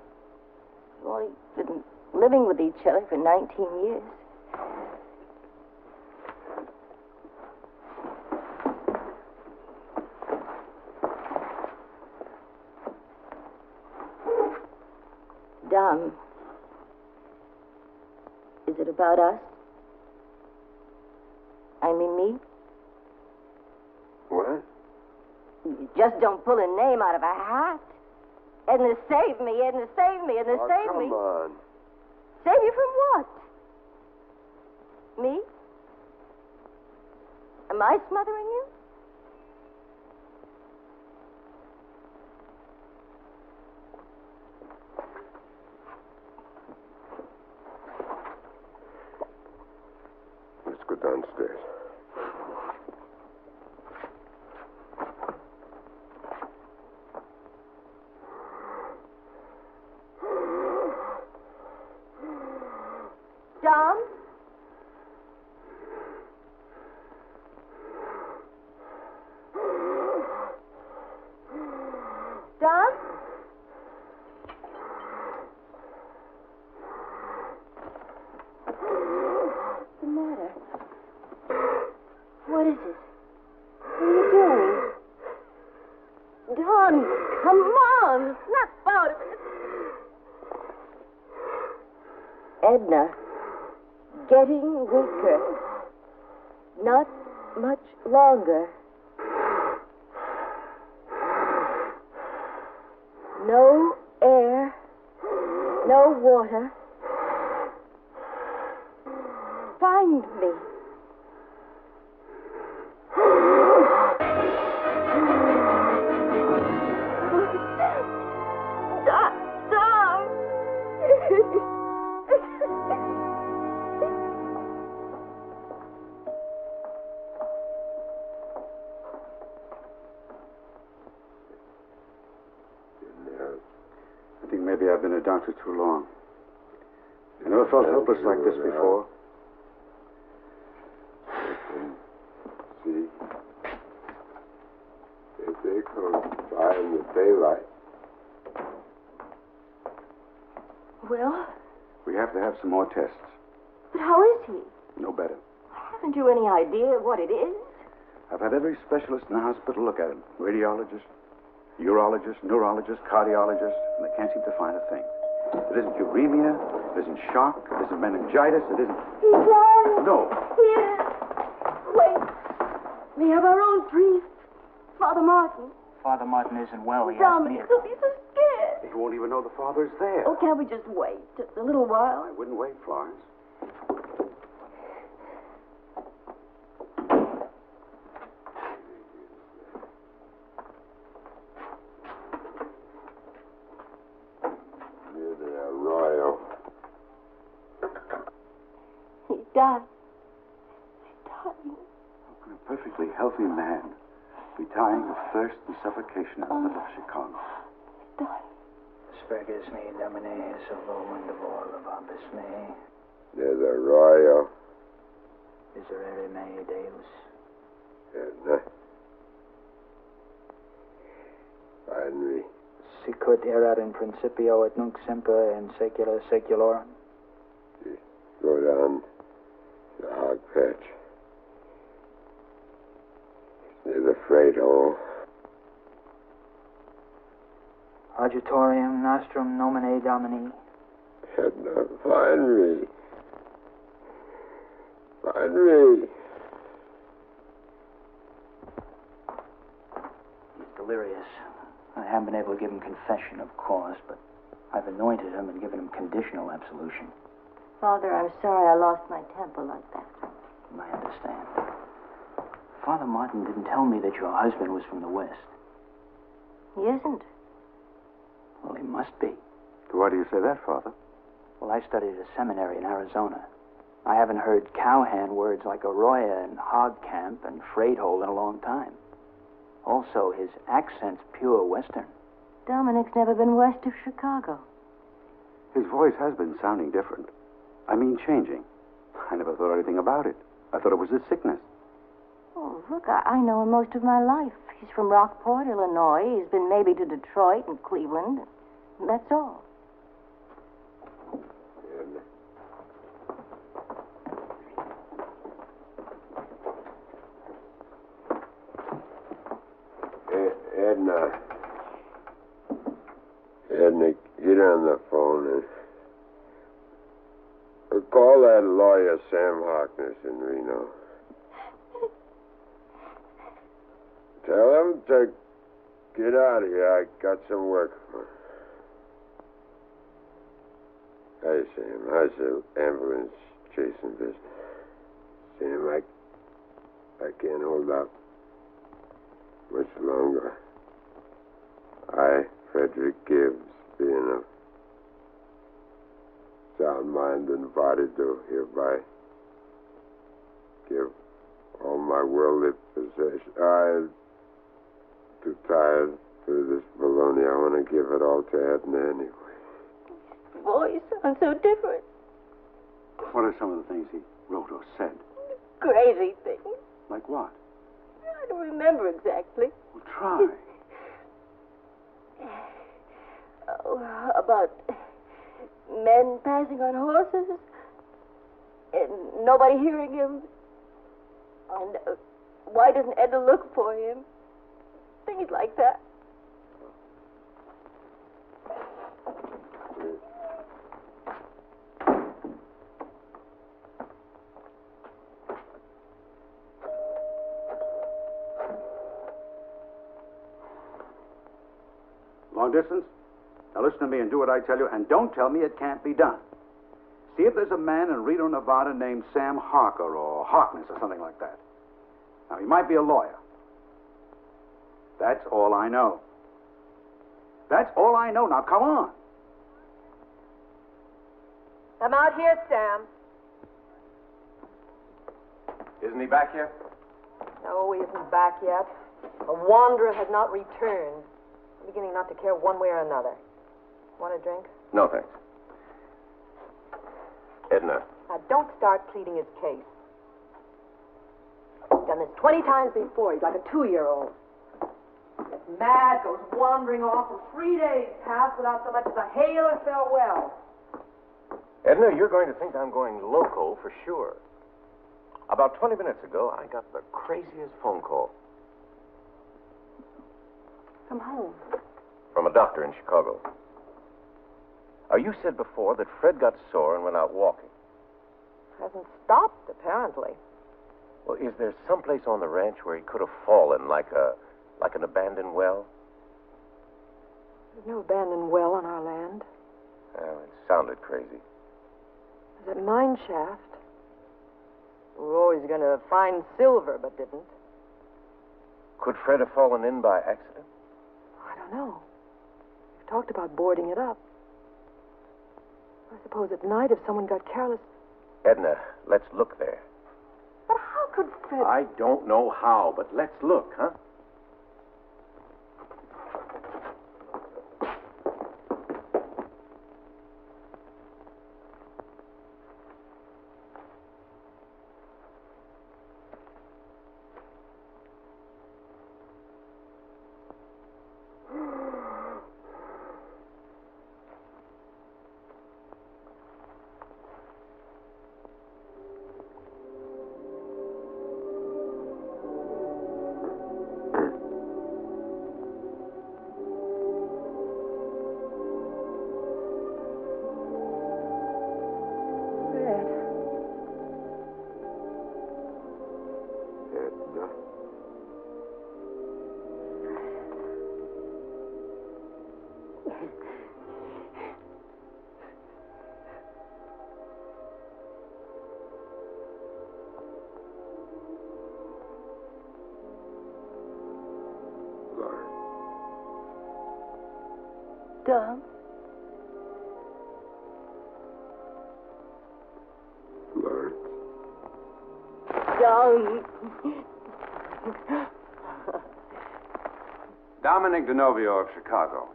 We've only been living with each other for 19 years. Dom, is it about us? I mean me? What? You just don't pull a name out of a hat. Edna, save me. Edna, save me. Edna, save me. Come on. Save you from what? Me? Am I smothering you? Let's go downstairs. Dom? Dom? What's the matter? What is it? What are you doing? Don, come on. Snap out of it. Edna, getting weaker. Not much longer. No air, no water. Find me. I think maybe I've been a doctor too long. I never felt helpless like this before. See? If they come by in the daylight. Well, We have to have some more tests. but how is he? No better. Haven't you any idea what it is? I've had every specialist in the hospital look at him. Radiologist, urologist, neurologist, cardiologist, and they can't seem to find a thing. It isn't uremia, it isn't shock, it isn't meningitis, it isn't... He's alive. No. Here. Wait. We have our own priest, Father Martin. Father Martin isn't well. He asked Dominic, me to... he'll be so scared. He won't even know the father's there. Oh, can't we just wait just a little while? I wouldn't wait, Florence. Near the arroyo. He died. He's dying. How can a perfectly healthy man be dying of thirst and suffocation in the middle of Chicago? He's dying. Spergus me, Domine, solo and vobis me. Near the arroyo. Miserere mei Deus. And, find me. Sicut erat in principio et nunc semper in saecula saeculorum. Go down the hog patch. Near the freight hole. Agitorium nostrum nomine Domini. Edna, find me. Find me. He's delirious. I haven't been able to give him confession, of course, but I've anointed him and given him conditional absolution. Father, I'm sorry I lost my temper like that. I understand. Father Martin didn't tell me that your husband was from the West. He isn't. Well, he must be. Why do you say that, Father? Well, I studied at a seminary in Arizona. I haven't heard cowhand words like arroyo and hog camp and freight hole in a long time. Also, his accent's pure Western. Dominic's never been west of Chicago. His voice has been sounding different. I mean, changing. I never thought anything about it. I thought it was his sickness. Oh, look, I know him most of my life. He's from Rockport, Illinois. He's been maybe to Detroit and Cleveland. That's all. Edna, get on the phone and call that lawyer Sam Harkness in Reno. Tell him to get out of here. I got some work for him. Hey, Sam. How's the ambulance chasing business? Sam, I can't hold out much longer. I, Frederick Gibbs, being of sound mind and body, do hereby give all my worldly possessions. I'm too tired for this baloney. I want to give it all to Edna anyway. Voice sounds so different. What are some of the things he wrote or said? Crazy things. Like what? I don't remember exactly. Well, try. Oh, about men passing on horses and nobody hearing him. And why doesn't Edna look for him? Things like that. Long distance? Now listen to me and do what I tell you, and don't tell me it can't be done. See if there's a man in Reno, Nevada named Sam Harker or Harkness or something like that. Now, he might be a lawyer. That's all I know. That's all I know. Now, come on. I'm out here, Sam. Isn't he back yet? No, he isn't back yet. The wanderer has not returned. I'm beginning not to care one way or another. Want a drink? No, thanks. Edna. Now, don't start pleading his case. He's done this 20 times before. He's like a 2-year-old. Gets mad, goes wandering off, and 3 days pass without so much as a hail or farewell. Edna, you're going to think I'm going loco for sure. About 20 minutes ago, I got the craziest phone call. From home. From a doctor in Chicago. Now, you said before that Fred got sore and went out walking. Hasn't stopped, apparently. Well, is there someplace on the ranch where he could have fallen, like an abandoned well? There's no abandoned well on our land. Well, it sounded crazy. There's a mine shaft. We were always going to find silver, but didn't. Could Fred have fallen in by accident? I don't know. We've talked about boarding it up. I suppose at night if someone got careless. Edna, let's look there. But how could Fred... I don't know how, but let's look, huh? Dom? bird. John. Dominic DeNovio of Chicago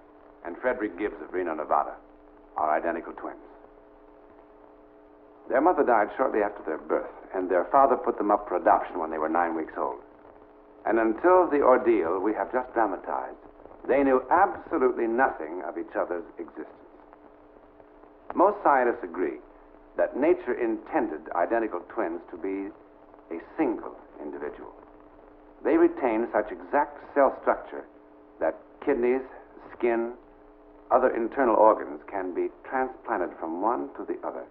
and Frederick Gibbs of Reno, Nevada are identical twins. Their mother died shortly after their birth, and their father put them up for adoption when they were 9 weeks old. And until the ordeal we have just dramatized, they knew absolutely nothing of each other's existence. Most scientists agree that nature intended identical twins to be a single individual. They retain such exact cell structure that kidneys, skin, other internal organs can be transplanted from one to the other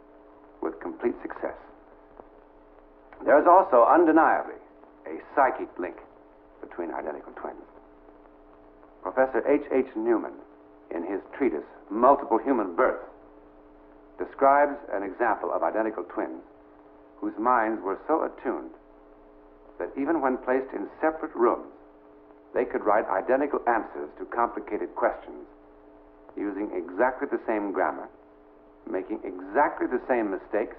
with complete success. There is also undeniably a psychic link between identical twins. Professor H.H. Newman, in his treatise, Multiple Human Births, describes an example of identical twins whose minds were so attuned that even when placed in separate rooms, they could write identical answers to complicated questions using exactly the same grammar, making exactly the same mistakes,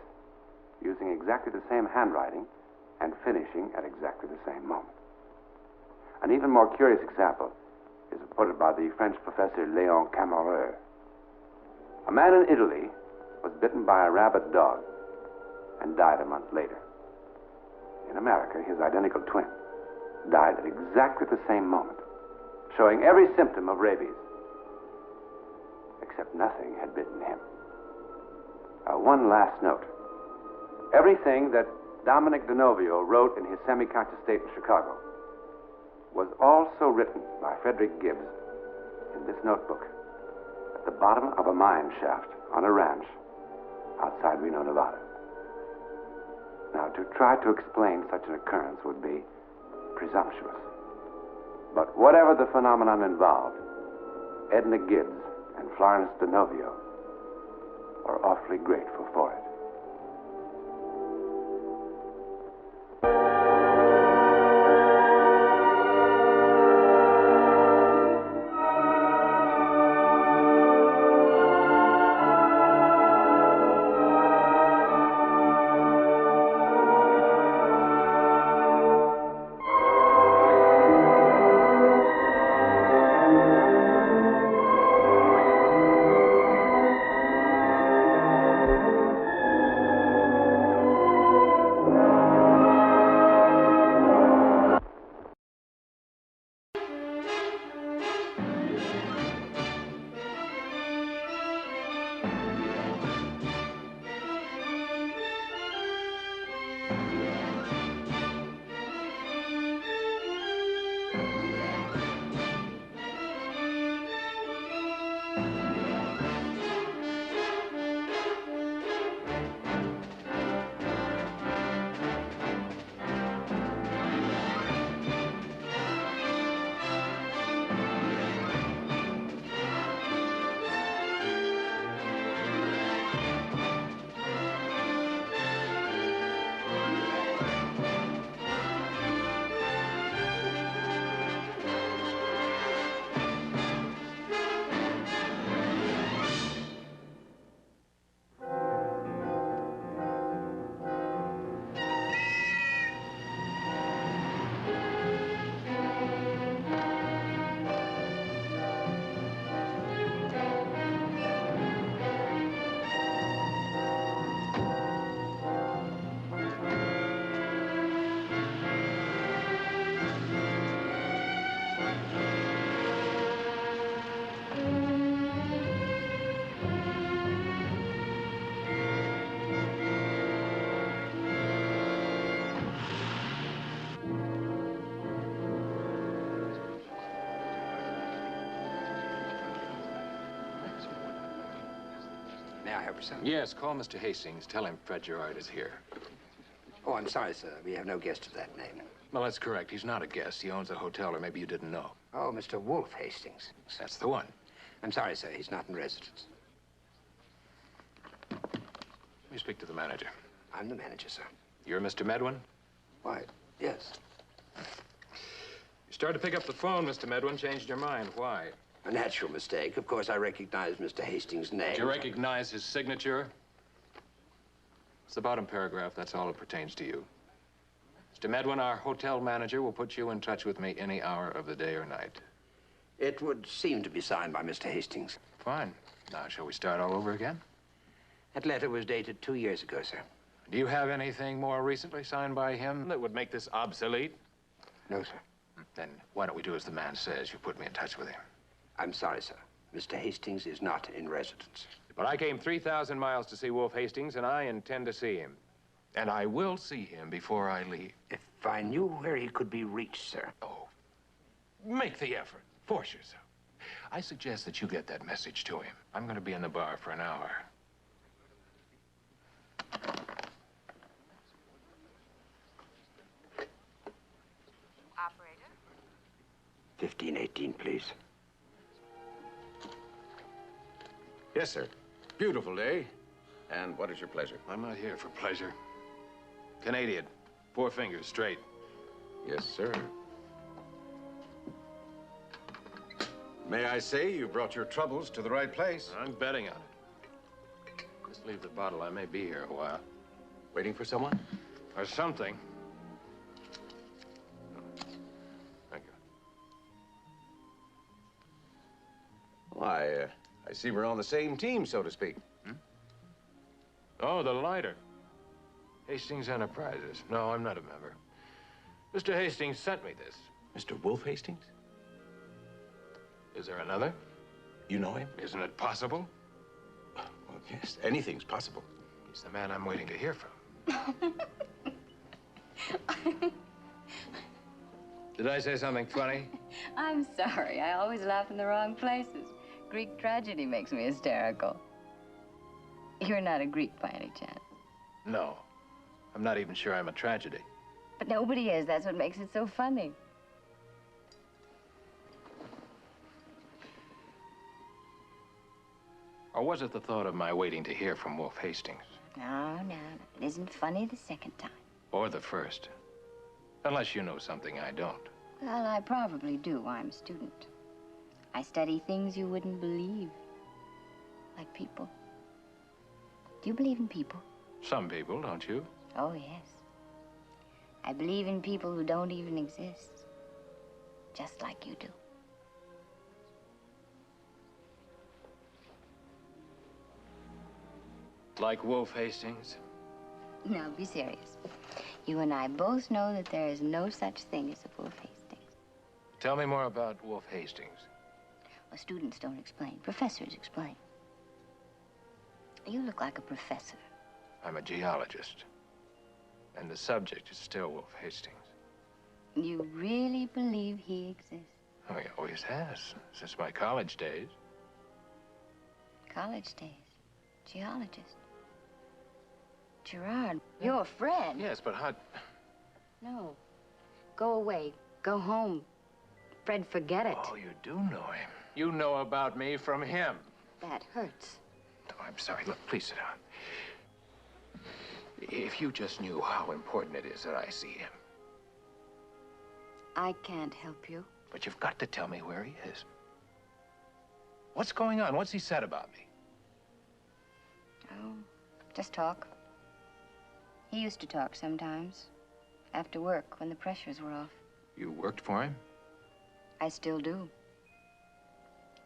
using exactly the same handwriting, and finishing at exactly the same moment. An even more curious example is reported by the French professor Léon Camareux. A man in Italy was bitten by a rabid dog and died a month later. In America, his identical twin died at exactly the same moment, showing every symptom of rabies, except nothing had bitten him. One last note. Everything that Dominic DeNovio wrote in his semi-conscious state in Chicago was also written by Frederick Gibbs in this notebook at the bottom of a mine shaft on a ranch outside Reno, Nevada. Now, to try to explain such an occurrence would be presumptuous. But whatever the phenomenon involved, Edna Gibbs and Florence DeNovio are awfully grateful for it. May I help you, sir? Yes, call Mr. Hastings. Tell him Fred Gerard is here. Oh, I'm sorry, sir. We have no guest of that name. Well, that's correct. He's not a guest. He owns a hotel, or maybe you didn't know. Oh, Mr. Wolf Hastings. That's the one. I'm sorry, sir. He's not in residence. Let me speak to the manager. I'm the manager, sir. You're Mr. Medwin? Why, yes. You started to pick up the phone, Mr. Medwin. Changed your mind. Why? A natural mistake. Of course, I recognize Mr. Hastings' name. Did you recognize his signature? It's the bottom paragraph. That's all that pertains to you. Mr. Medwin, our hotel manager, will put you in touch with me any hour of the day or night. It would seem to be signed by Mr. Hastings. Fine. Now, shall we start all over again? That letter was dated 2 years ago, sir. Do you have anything more recently signed by him that would make this obsolete? No, sir. Then why don't we do as the man says? You put me in touch with him. I'm sorry, sir. Mr. Hastings is not in residence. But I came 3,000 miles to see Wolf Hastings, and I intend to see him. And I will see him before I leave. If I knew where he could be reached, sir. Oh, make the effort. Force yourself. I suggest that you get that message to him. I'm going to be in the bar for an hour. Operator? 1518, please. Yes, sir. Beautiful day. And what is your pleasure? I'm not here for pleasure. Canadian. 4 fingers straight. Yes, sir. May I say you brought your troubles to the right place? I'm betting on it. Just leave the bottle. I may be here a while. Waiting for someone? Or something. Thank you. Well, I see we're on the same team, so to speak. Oh, the lighter. Hastings Enterprises. No, I'm not a member. Mr. Hastings sent me this. Mr. Wolf Hastings? Is there another? You know him? Isn't it possible? Well, yes, anything's possible. He's the man I'm waiting to hear from. Did I say something funny? I'm sorry. I always laugh in the wrong places. Greek tragedy makes me hysterical. You're not a Greek by any chance. No. I'm not even sure I'm a tragedy. But nobody is. That's what makes it so funny. Or was it the thought of my waiting to hear from Wolf Hastings? No. It isn't funny the second time. Or the first. Unless you know something I don't. Well, I probably do. I'm a student. I study things you wouldn't believe. Like people. Do you believe in people? Some people, don't you? Oh, yes. I believe in people who don't even exist. Just like you do. Like Wolf Hastings? Now, be serious. You and I both know that there is no such thing as a Wolf Hastings. Tell me more about Wolf Hastings. Well, students don't explain. Professors explain. You look like a professor. I'm a geologist. And the subject is still Wolf Hastings. You really believe he exists? Oh, he always has, since my college days. College days? Geologist? Gerard, your friend. Yes, but how... No. Go away. Go home. Fred, forget it. Oh, you do know him. You know about me from him. That hurts. Oh, I'm sorry. Look, please sit down. If you just knew how important it is that I see him. I can't help you. But you've got to tell me where he is. What's going on? What's he said about me? Oh, just talk. He used to talk sometimes. After work, when the pressures were off. You worked for him? I still do.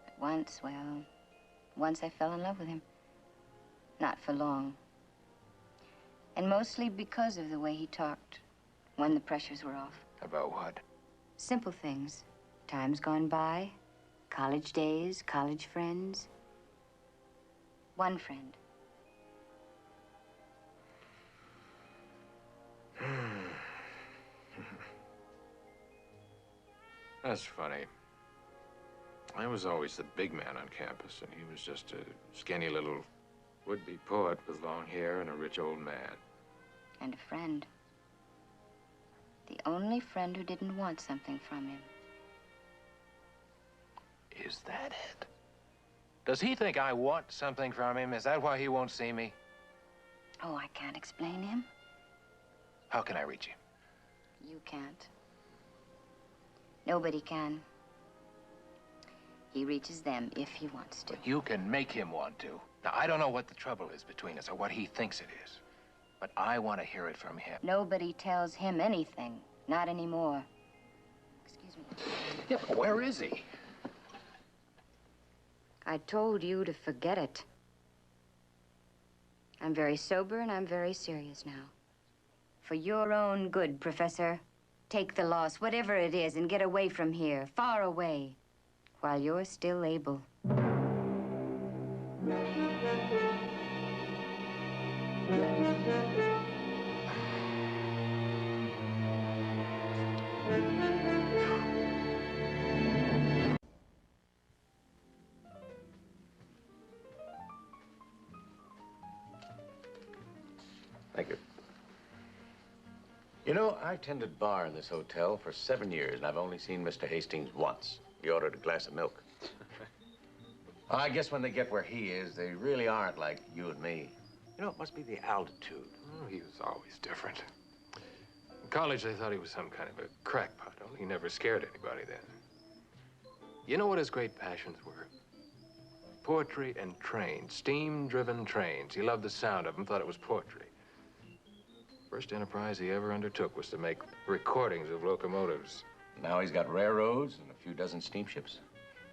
But once I fell in love with him. Not for long. And mostly because of the way he talked when the pressures were off. About what? Simple things. Times gone by, college days, college friends. One friend. That's funny. I was always the big man on campus, and he was just a skinny little would-be poet with long hair and a rich old man. And a friend. The only friend who didn't want something from him. Is that it? Does he think I want something from him? Is that why he won't see me? Oh, I can't explain him. How can I reach him? You can't. Nobody can. He reaches them if he wants to. But you can make him want to. Now, I don't know what the trouble is between us or what he thinks it is. But I want to hear it from him. Nobody tells him anything. Not anymore. Excuse me. Yeah, but where is he? I told you to forget it. I'm very sober and I'm very serious now. For your own good, Professor, take the loss, whatever it is, and get away from here, far away, while you're still able. Thank you. You know, I tended bar in this hotel for 7 years, and I've only seen Mr. Hastings once. He ordered a glass of milk. I guess when they get where he is, they really aren't like you and me. You know, it must be the altitude. Oh, he was always different. In college, they thought he was some kind of a crackpot, only he never scared anybody then. You know what his great passions were? Poetry and trains, steam-driven trains. He loved the sound of them, thought it was poetry. First enterprise he ever undertook was to make recordings of locomotives. Now he's got railroads and a few dozen steamships.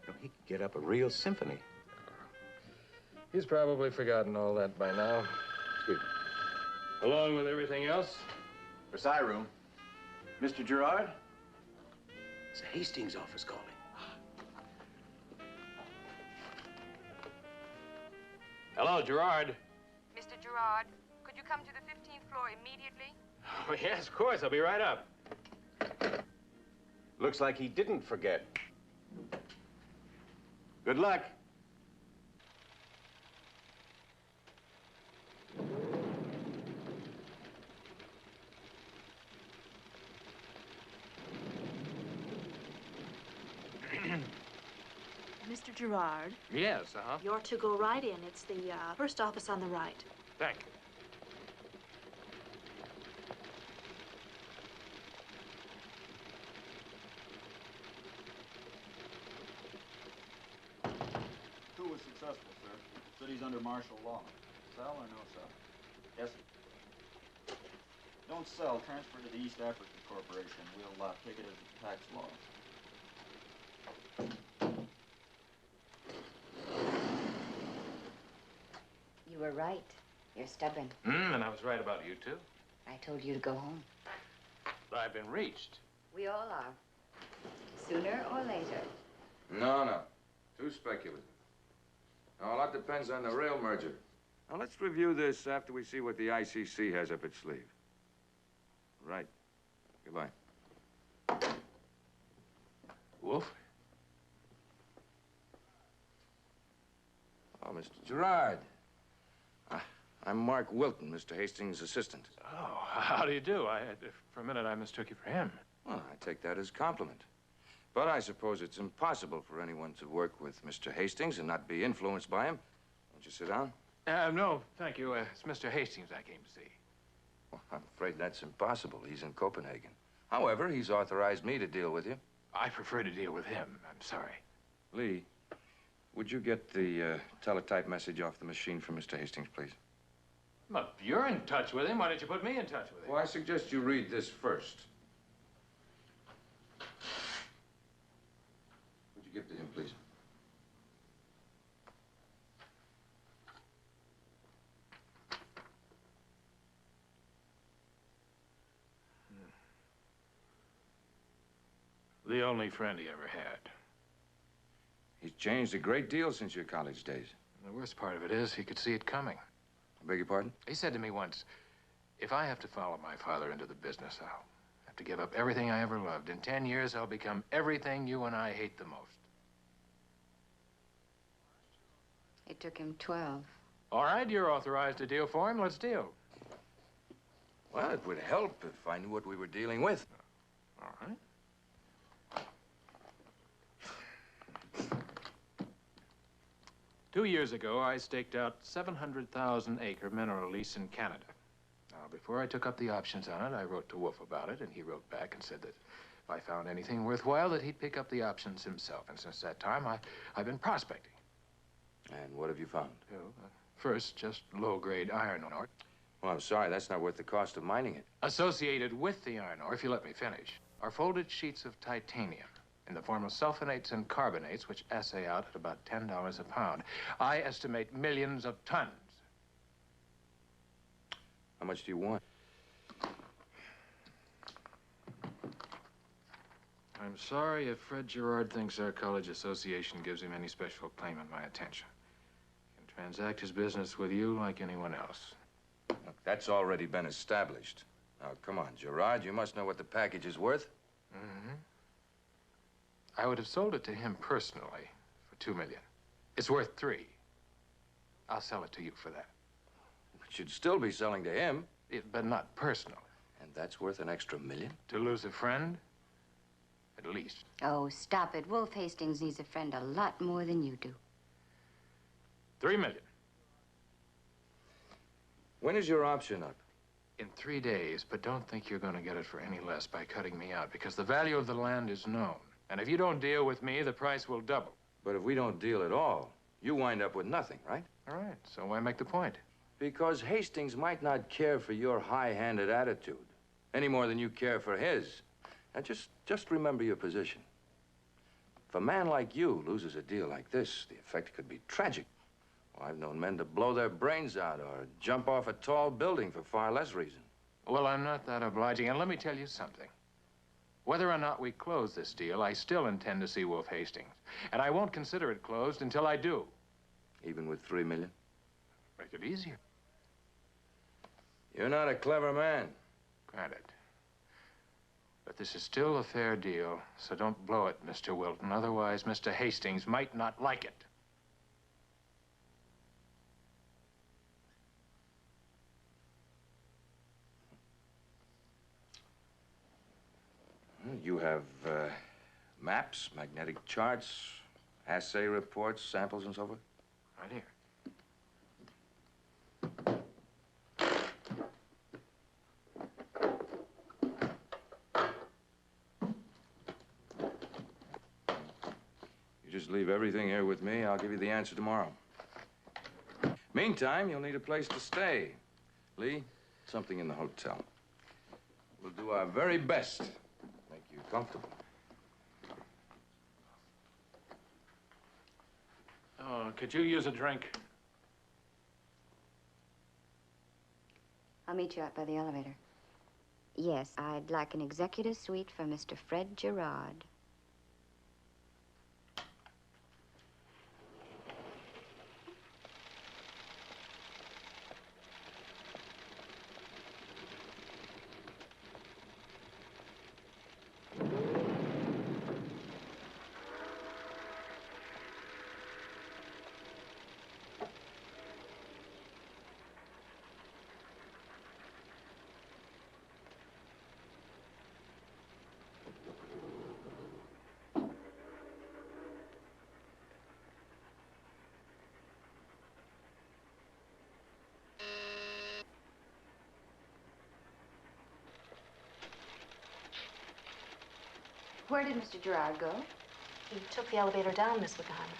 You know, he could get up a real symphony. He's probably forgotten all that by now. Excuse me. Along with everything else. Versailles room. Mr. Gerard? It's the Hastings office calling. Hello, Gerard. Mr. Gerard, could you come to the 15th floor immediately? Oh, yes, of course. I'll be right up. Looks like he didn't forget. Good luck. Mr. Gerard, Yes, you're to go right in. It's the first office on the right. Thank you. Who was successful, sir? City's under martial law. Sell or no sell? Yes, sir. Don't sell. Transfer to the East African Corporation. We'll take it as a tax loss. You were right. You're stubborn. And I was right about you, too. I told you to go home. I've been reached. We all are. Sooner or later. No. Too speculative. Now, a lot depends on the rail merger. Now, let's review this after we see what the ICC has up its sleeve. Right. Goodbye. Wolf? Oh, Mr. Gerard. I'm Mark Wilton, Mr. Hastings' assistant. Oh, how do you do? For a minute, I mistook you for him. Well, I take that as a compliment. But I suppose it's impossible for anyone to work with Mr. Hastings and not be influenced by him. Won't you sit down? No, thank you. It's Mr. Hastings I came to see. Well, I'm afraid that's impossible. He's in Copenhagen. However, he's authorized me to deal with you. I prefer to deal with him. I'm sorry. Lee, would you get the teletype message off the machine for Mr. Hastings, please? But you're in touch with him. Why don't you put me in touch with him? Well, I suggest you read this first. Would you give to him, please? The only friend he ever had. He's changed a great deal since your college days. The worst part of it is he could see it coming. I beg your pardon? He said to me once, if I have to follow my father into the business, I'll have to give up everything I ever loved. In 10 years, I'll become everything you and I hate the most. It took him 12. All right, you're authorized to deal for him. Let's deal. Well, it would help if I knew what we were dealing with. All right. 2 years ago, I staked out 700,000-acre mineral lease in Canada. Now, before I took up the options on it, I wrote to Wolf about it, and he wrote back and said that if I found anything worthwhile, that he'd pick up the options himself. And since that time, I've been prospecting. And what have you found? First, just low-grade iron ore. Well, I'm sorry, that's not worth the cost of mining it. Associated with the iron ore, if you let me finish, are folded sheets of titanium in the form of sulfonates and carbonates, which assay out at about $10 a pound. I estimate millions of tons. How much do you want? I'm sorry if Fred Gerard thinks our college association gives him any special claim on my attention. He can transact his business with you like anyone else. Look, that's already been established. Now, come on, Gerard, you must know what the package is worth. Mm-hmm. I would have sold it to him personally for $2 million. It's worth $3 million. I'll sell it to you for that. It should still be selling to him. But not personally. And that's worth an extra $1 million? To lose a friend? At least. Oh, stop it. Wolf Hastings needs a friend a lot more than you do. $3 million. When is your option up? In 3 days, but don't think you're going to get it for any less by cutting me out, because the value of the land is known. And if you don't deal with me, the price will double. But if we don't deal at all, you wind up with nothing, right? All right, so why make the point? Because Hastings might not care for your high-handed attitude any more than you care for his. And just remember your position. If a man like you loses a deal like this, the effect could be tragic. Well, I've known men to blow their brains out or jump off a tall building for far less reason. Well, I'm not that obliging, and let me tell you something. Whether or not we close this deal, I still intend to see Wolf Hastings. And I won't consider it closed until I do. Even with $3 million? Make it easier. You're not a clever man. Granted. But this is still a fair deal, so don't blow it, Mr. Wilton. Otherwise, Mr. Hastings might not like it. You have maps, magnetic charts, assay reports, samples, and so forth? Right here. You just leave everything here with me. I'll give you the answer tomorrow. Meantime, you'll need a place to stay. Lee, something in the hotel. We'll do our very best to make you comfortable. Oh, could you use a drink? I'll meet you out by the elevator. Yes, I'd like an executive suite for Mr. Fred Gerard. Where did Mr. Gerard go? He took the elevator down, Miss Wickeheimer.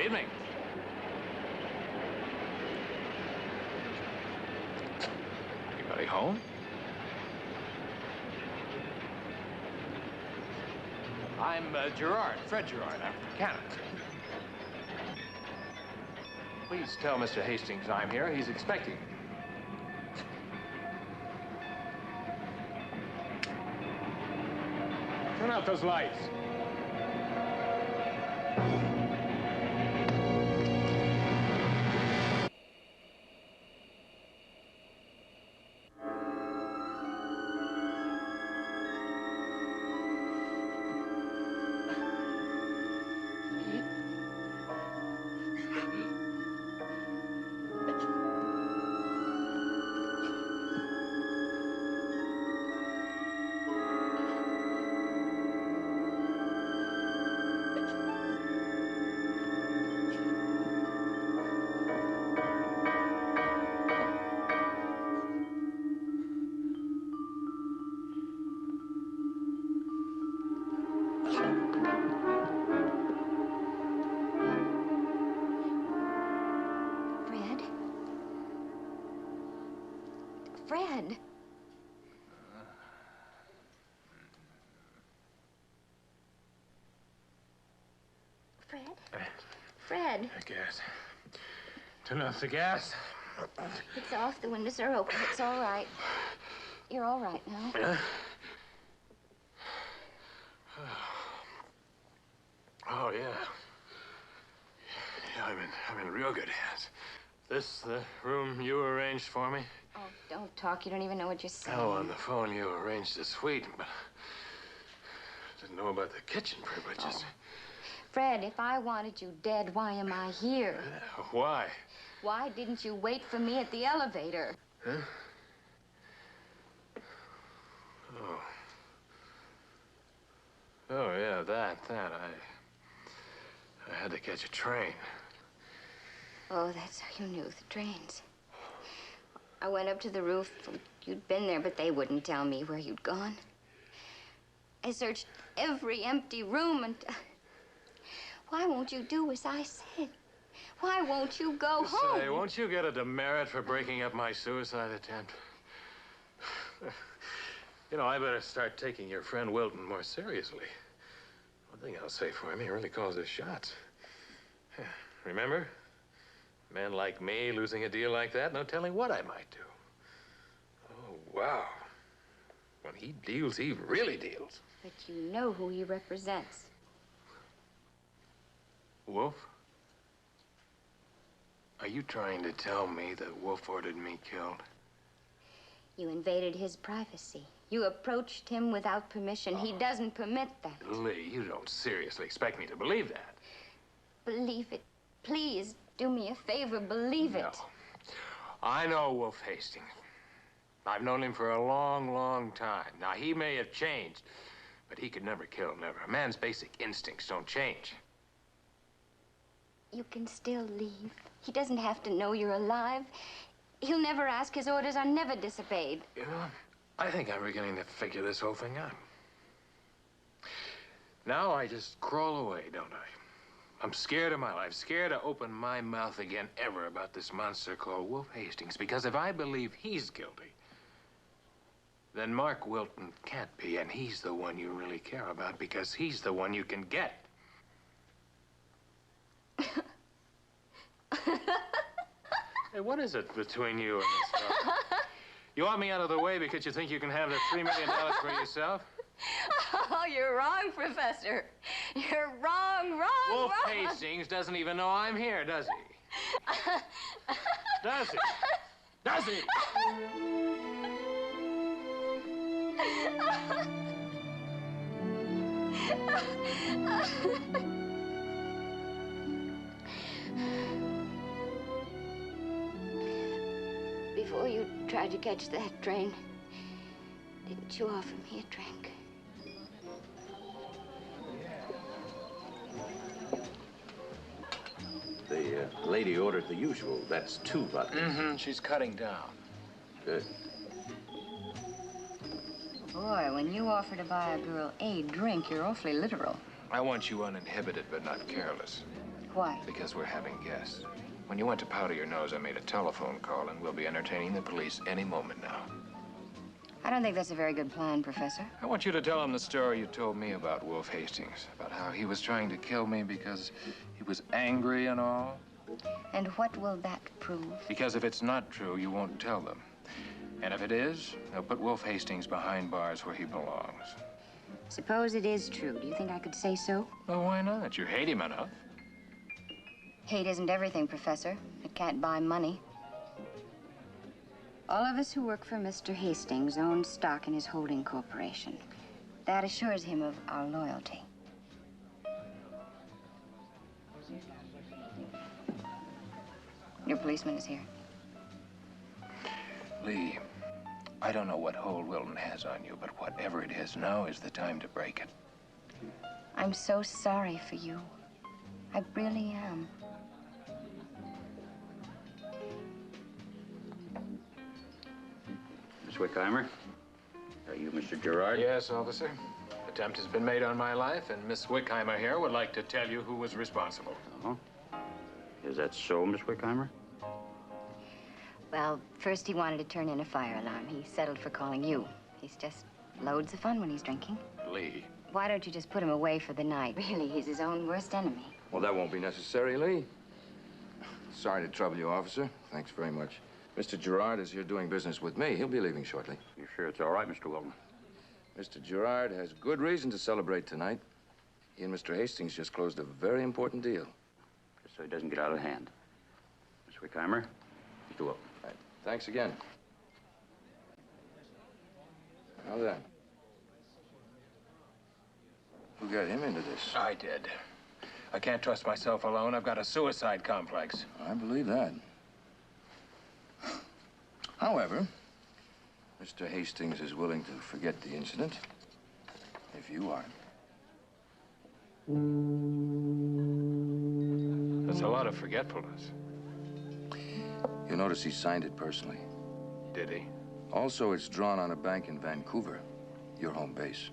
Evening. home? I'm Gerard, Fred Gerard. I'm from Canada. Please tell Mr. Hastings I'm here. He's expecting me. Turn out those lights. Fred. Fred? Fred. The gas. Turn off the gas. It's off. The windows are open. It's all right. You're all right now. Oh, yeah. Yeah, I'm in real good hands. This the room you arranged for me? Oh, don't talk. You don't even know what you're saying. Oh, on the phone you arranged the suite, but didn't know about the kitchen privileges. Oh. Fred, if I wanted you dead, why am I here? Why? Why didn't you wait for me at the elevator? Huh? Oh. Oh, yeah, that. I had to catch a train. Oh, that's how you knew the trains. I went up to the roof. You'd been there, but they wouldn't tell me where you'd gone. I searched every empty room and... Why won't you do as I said? Why won't you go home? Say, won't you get a demerit for breaking up my suicide attempt? You know, I better start taking your friend Wilton more seriously. One thing I'll say for him, he really calls his shots. Remember? A man like me losing a deal like that, no telling what I might do. Oh, wow. When he deals, he really deals. But you know who he represents. Wolf? Are you trying to tell me that Wolf ordered me killed? You invaded his privacy. You approached him without permission. He doesn't permit that. Lee, you don't seriously expect me to believe that. Believe it. Please, do me a favor. Believe it. No. I know Wolf Hastings. I've known him for a long, long time. Now, he may have changed, but he could never kill, never. A man's basic instincts don't change. You can still leave. He doesn't have to know you're alive. He'll never ask. His orders are never disobeyed. You know, I think I'm beginning to figure this whole thing out. Now I just crawl away, don't I? I'm scared of my life, scared to open my mouth again ever about this monster called Wolf Hastings, because if I believe he's guilty, then Mark Wilton can't be, and he's the one you really care about because he's the one you can get. Hey, what is it between you and this stuff? You want me out of the way because you think you can have that $3 million for yourself? Oh, you're wrong, Professor. You're wrong, Wolf wrong. Hastings doesn't even know I'm here, does he? Does he? Does he? Before you tried to catch that train, didn't you offer me a drink? The lady ordered the usual. That's 2 vodkas. Mm-hmm. She's cutting down. Good. Boy, when you offer to buy a girl a drink, you're awfully literal. I want you uninhibited but not careless. Why? Because we're having guests. When you went to powder your nose, I made a telephone call, and we'll be entertaining the police any moment now. I don't think that's a very good plan, Professor. I want you to tell him the story you told me about Wolf Hastings, about how he was trying to kill me because he was angry and all. And what will that prove? Because if it's not true, you won't tell them. And if it is, they'll put Wolf Hastings behind bars where he belongs. Suppose it is true. Do you think I could say so? Well, why not? You hate him enough. Hate isn't everything, Professor. It can't buy money. All of us who work for Mr. Hastings own stock in his holding corporation. That assures him of our loyalty. Your policeman is here. Lee, I don't know what hold Wilton has on you, but whatever it is, now is the time to break it. I'm so sorry for you. I really am. Miss Wickheimer, are you Mr. Gerard? Yes, officer. Attempt has been made on my life, and Miss Wickheimer here would like to tell you who was responsible. Oh. Is that so, Miss Wickheimer? Well, first he wanted to turn in a fire alarm. He settled for calling you. He's just loads of fun when he's drinking. Lee. Why don't you just put him away for the night? Really, he's his own worst enemy. Well, that won't be necessary, Lee. Sorry to trouble you, officer. Thanks very much. Mr. Gerard is here doing business with me. He'll be leaving shortly. You sure it's all right, Mr. Wilton? Mr. Gerard has good reason to celebrate tonight. He and Mr. Hastings just closed a very important deal. Just so he doesn't get out of hand. Miss Wickheimer, Mr. Wilton. Right. Thanks again. Now then. Who got him into this? I did. I can't trust myself alone. I've got a suicide complex. I believe that. However, Mr. Hastings is willing to forget the incident, if you are. That's a lot of forgetfulness. You'll notice he signed it personally. Did he? Also, it's drawn on a bank in Vancouver, your home base.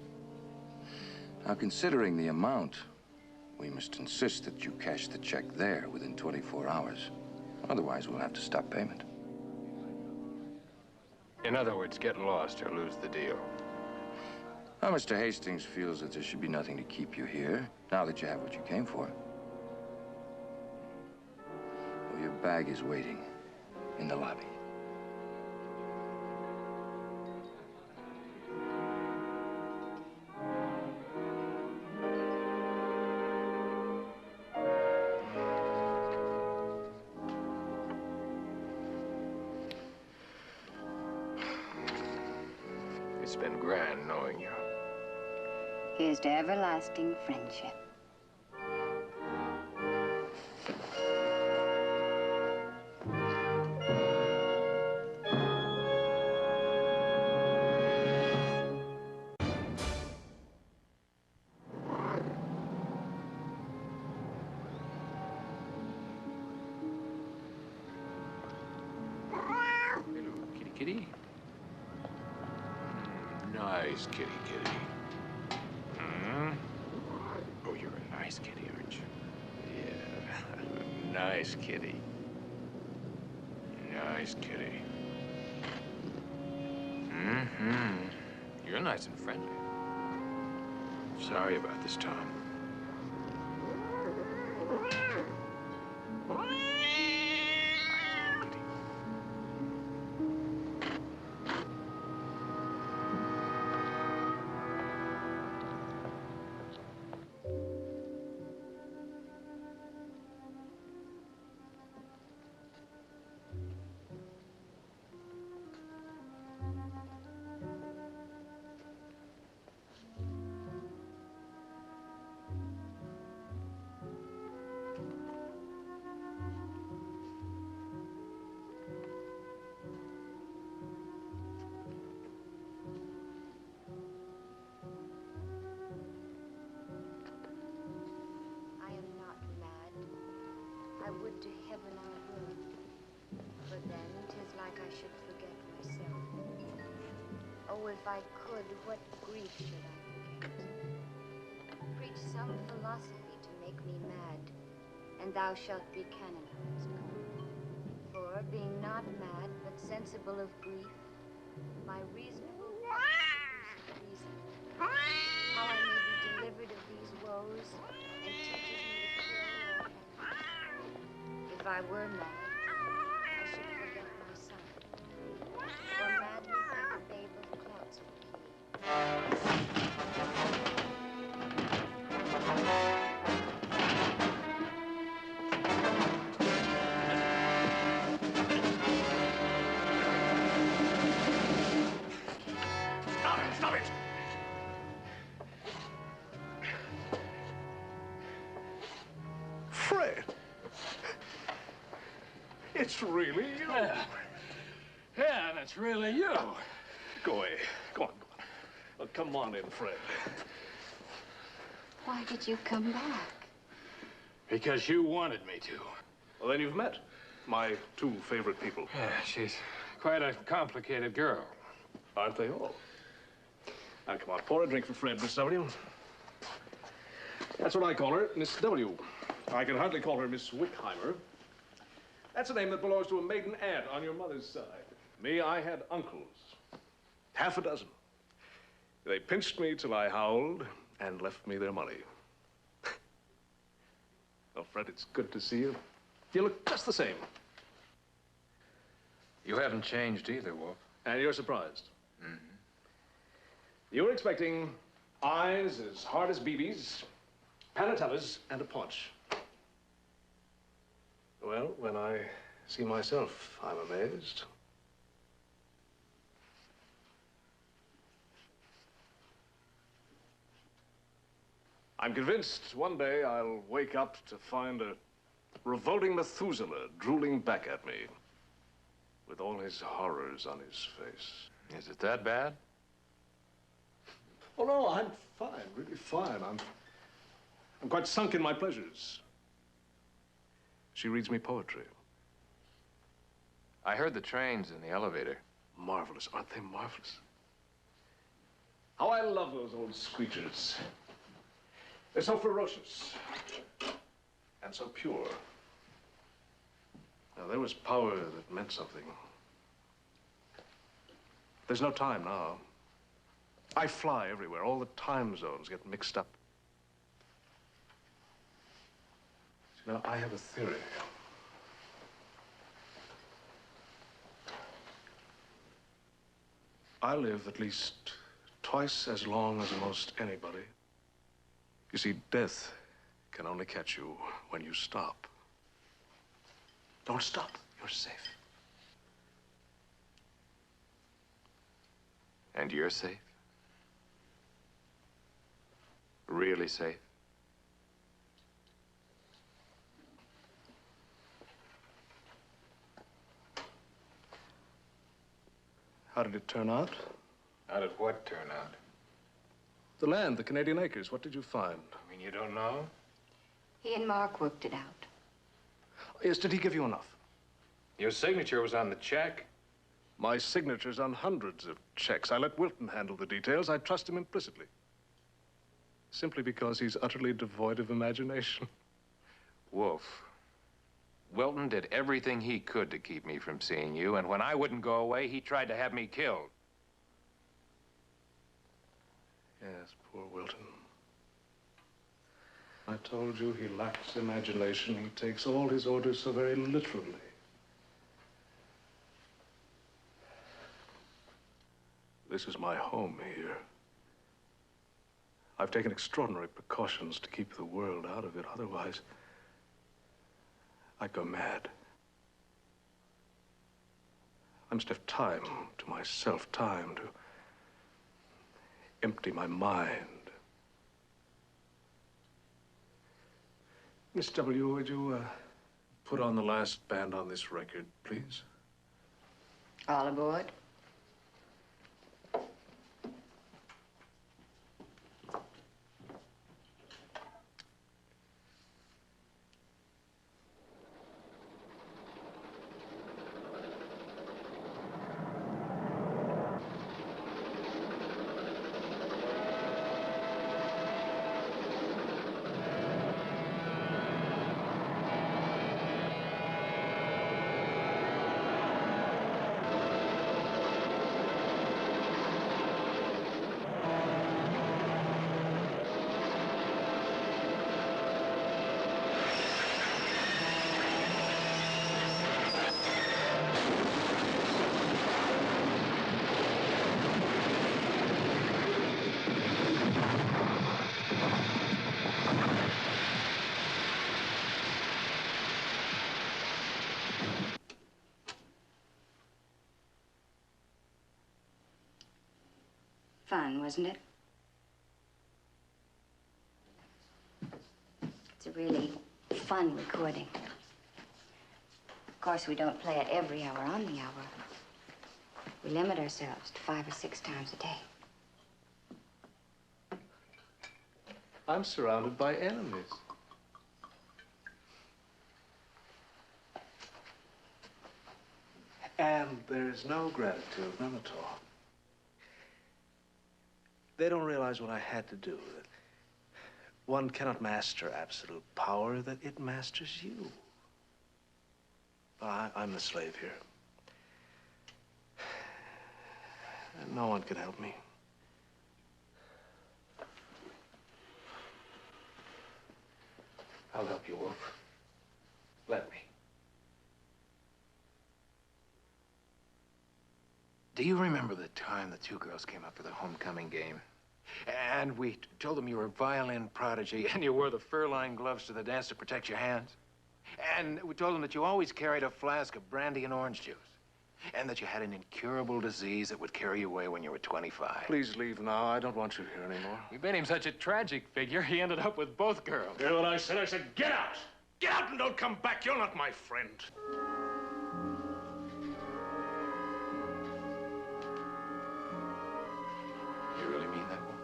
Now, considering the amount, we must insist that you cash the check there within 24 hours. Otherwise, we'll have to stop payment. In other words, get lost or lose the deal. Now, Mr. Hastings feels that there should be nothing to keep you here, now that you have what you came for. Well, your bag is waiting in the lobby. It's been grand knowing you. Here's to everlasting friendship. Hello, kitty kitty. Nice kitty kitty. Oh, you're a nice kitty, aren't you? Yeah, nice kitty. Nice kitty. You're nice and friendly. Sorry about this, Tom. I am not mad. I would to heaven I were. But then 'tis like I should forget myself. Oh, if I could, what grief should I forget? Preach some philosophy to make me mad, and thou shalt be canonized. For, being not mad, but sensible of grief, my reasonable I were mad, I should forget my son. For madly the babe of clouds will Stop it! Fred! It's really you. Yeah, that's really you. Go away. Go on. Well, come on in, Fred. Why did you come back? Because you wanted me to. Well, then you've met my two favorite people. Yeah, she's quite a complicated girl. Aren't they all? Now, come on, pour a drink for Fred, Miss W. That's what I call her, Miss W. I can hardly call her Miss Wickheimer. That's a name that belongs to a maiden aunt on your mother's side. Me, I had uncles. Half a dozen. They pinched me till I howled and left me their money. Well, Fred, it's good to see you. You look just the same. You haven't changed either, Wolf. And you're surprised. Mm-hmm. You were expecting eyes as hard as BBs, panatellas, and a paunch. Well, when I see myself, I'm amazed. I'm convinced one day I'll wake up to find a revolting Methuselah drooling back at me with all his horrors on his face. Is it that bad? Oh, no, I'm fine, really fine. I'm quite sunk in my pleasures. She reads me poetry. I heard the trains in the elevator. Marvelous, aren't they marvelous? How I love those old screechers. They're so ferocious and so pure. Now, there was power that meant something. There's no time now. I fly everywhere. All the time zones get mixed up. Now, I have a theory. I live at least twice as long as most anybody. You see, death can only catch you when you stop. Don't stop. You're safe. And you're safe? Really safe? How did it turn out? How did what turn out? The land, the Canadian acres. What did you find? I mean, you don't know? He and Mark worked it out. Yes, did he give you enough? Your signature was on the check. My signature's on hundreds of checks. I let Wilton handle the details. I trust him implicitly. Simply because he's utterly devoid of imagination. Wolf, Wilton did everything he could to keep me from seeing you, and when I wouldn't go away, he tried to have me killed. Yes, poor Wilton. I told you he lacks imagination. He takes all his orders so very literally. This is my home here. I've taken extraordinary precautions to keep the world out of it. Otherwise, I'd go mad. I must have time to myself, time to empty my mind. Miss W., would you put on the last band on this record, please? All aboard. Fun, wasn't it? It's a really fun recording. Of course, we don't play it every hour on the hour. We limit ourselves to 5 or 6 times a day. I'm surrounded by enemies. And there's no gratitude, none at all. They don't realize what I had to do. That one cannot master absolute power, that it masters you. I'm the slave here. And no one can help me. I'll help you, Wolf. Let me. Do you remember the time the 2 girls came up for the homecoming game? And we told them you were a violin prodigy and you wore the fur-lined gloves to the dance to protect your hands? And we told them that you always carried a flask of brandy and orange juice. And that you had an incurable disease that would carry you away when you were 25. Please leave now. I don't want you here anymore. You made him such a tragic figure, he ended up with both girls. Hear what I said? I said, get out! Get out and don't come back. You're not my friend. You really mean that, Wolf?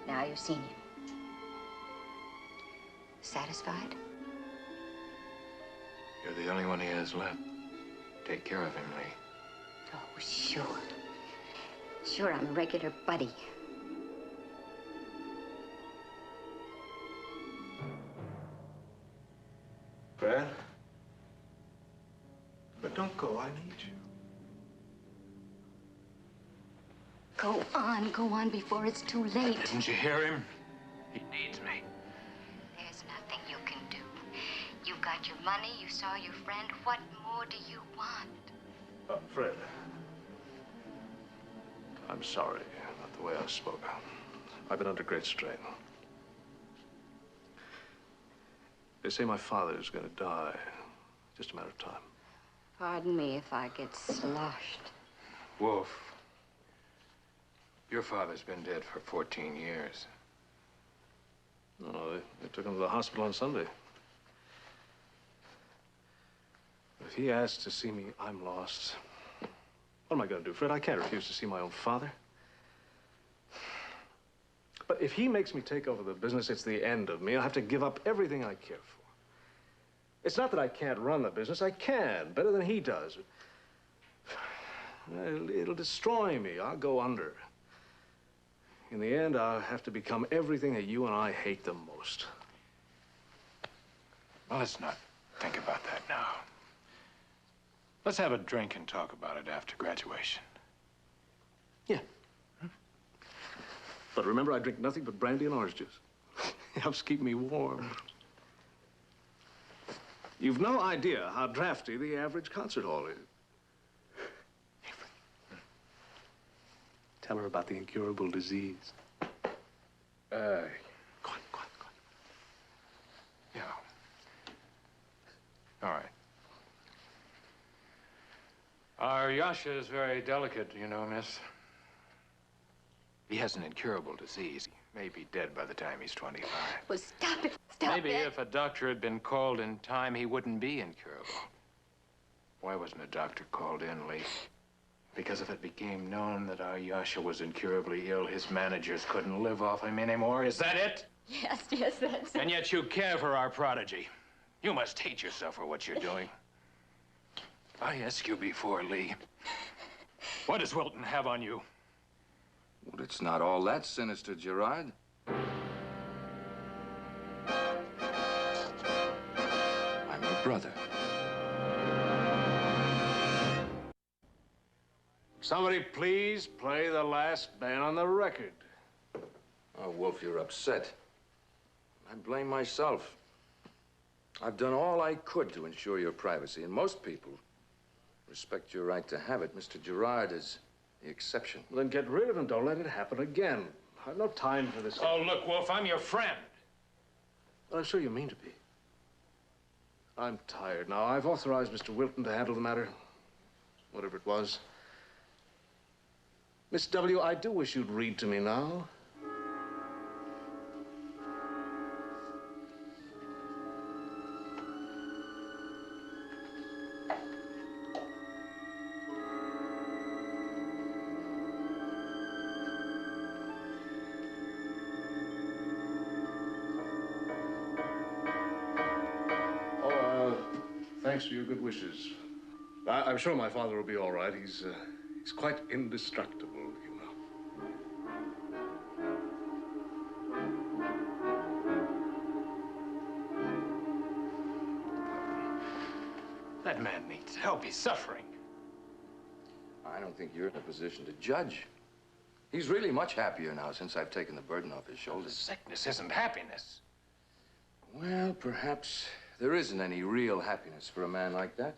Now you've seen him. Satisfied? You're the only one he has left. Take care of him, Lee. Oh, sure. Sure, I'm a regular buddy. Fred? But don't go. I need you. Go on before it's too late. Didn't you hear him? He needs me. There's nothing you can do. You've got your money, you saw your friend. What more do you want? Fred. I'm sorry about the way I spoke. I've been under great strain. They say my father is going to die. Just a matter of time. Pardon me if I get sloshed. Wolf, your father's been dead for 14 years. No, they took him to the hospital on Sunday. If he asks to see me, I'm lost. What am I going to do, Fred? I can't refuse to see my own father. But if he makes me take over the business, it's the end of me. I'll have to give up everything I care for. It's not that I can't run the business. I can, better than he does. It'll destroy me. I'll go under. In the end, I'll have to become everything that you and I hate the most. Well, let's not think about that now. Let's have a drink and talk about it after graduation. Yeah. But remember, I drink nothing but brandy and orange juice. It helps keep me warm. You've no idea how drafty the average concert hall is. Tell her about the incurable disease. Go on. Yeah. All right. Our Yasha is very delicate, you know, miss. He has an incurable disease. He may be dead by the time he's 25. Well, stop it. Stop Maybe it. if a doctor had been called in time, he wouldn't be incurable. Why wasn't a doctor called in, Lee? Because if it became known that our Yasha was incurably ill, his managers couldn't live off him anymore. Is that it? Yes, that's it. And yet you care for our prodigy. You must hate yourself for what you're doing. I asked you before, Lee. What does Wilton have on you? Well, it's not all that sinister, Gerard. I'm your brother. Somebody please play the last band on the record. Oh, Wolf, you're upset. I blame myself. I've done all I could to ensure your privacy, and most people respect your right to have it. Mr. Gerard is the exception. Well, then get rid of him. Don't let it happen again. I've no time for this. Oh, look, Wolf, I'm your friend. Well, I'm sure you mean to be. I'm tired now. I've authorized Mr. Wilton to handle the matter, whatever it was. Miss W., I do wish you'd read to me now. Thanks for your good wishes. I'm sure my father will be all right. He's quite indestructible, you know. That man needs help. He's suffering. I don't think you're in a position to judge. He's really much happier now since I've taken the burden off his shoulders. Sickness isn't happiness. Well, perhaps there isn't any real happiness for a man like that.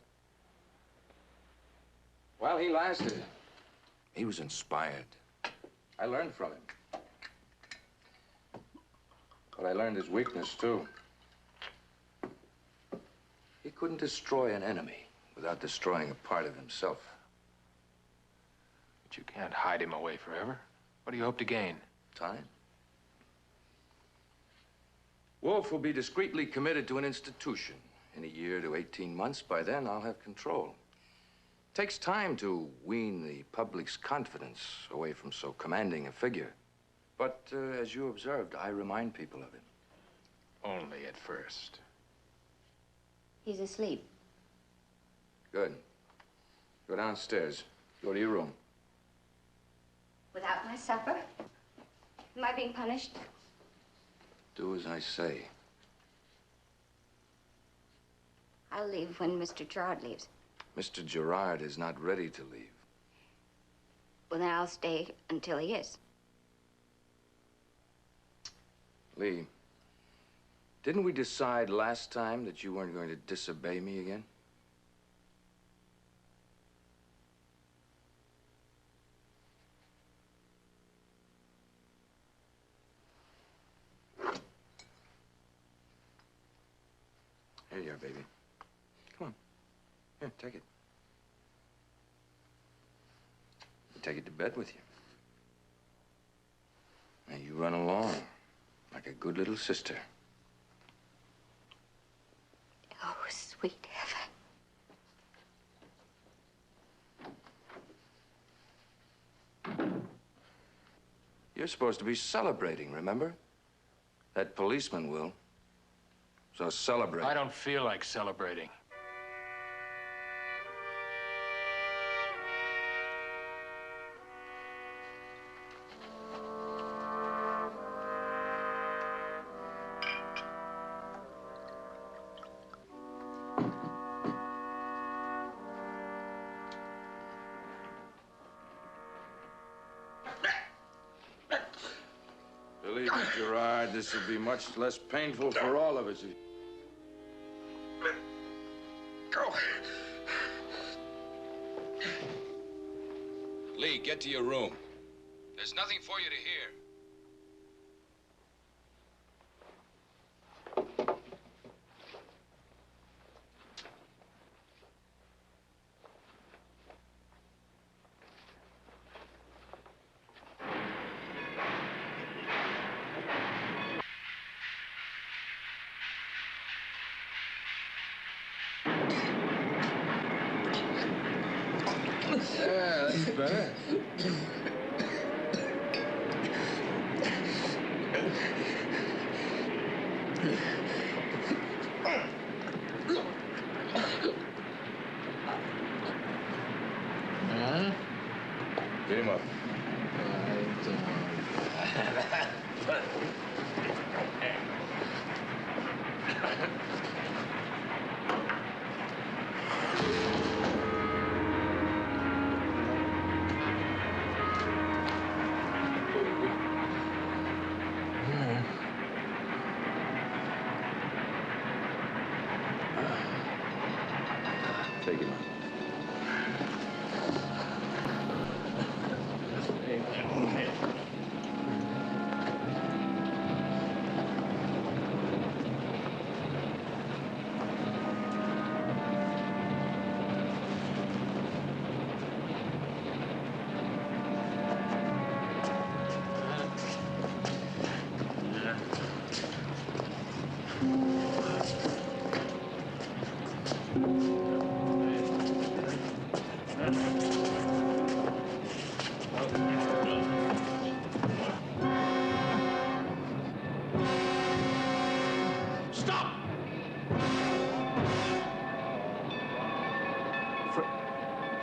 While he lasted, he was inspired. I learned from him. But I learned his weakness, too. He couldn't destroy an enemy without destroying a part of himself. But you can't hide him away forever. What do you hope to gain? Time. Wolf will be discreetly committed to an institution in a year to 18 months. By then, I'll have control. It takes time to wean the public's confidence away from so commanding a figure. But as you observed, I remind people of him. Only at first. He's asleep. Good. Go downstairs. Go to your room. Without my supper? Am I being punished? Do as I say. I'll leave when Mr. Gerard leaves. Mr. Gerard is not ready to leave. Well, then I'll stay until he is. Lee, didn't we decide last time that you weren't going to disobey me again? Here you are, baby. Come on. Here, take it. Take it to bed with you. Now you run along like a good little sister. Oh, sweet heaven. You're supposed to be celebrating, remember? That policeman will. So celebrate. I don't feel like celebrating. Believe me, Gerard, this will be much less painful for all of us. Go. Lee, get to your room. There's nothing for you to hear. Yeah, that's better. Huh? Get him up. Stop!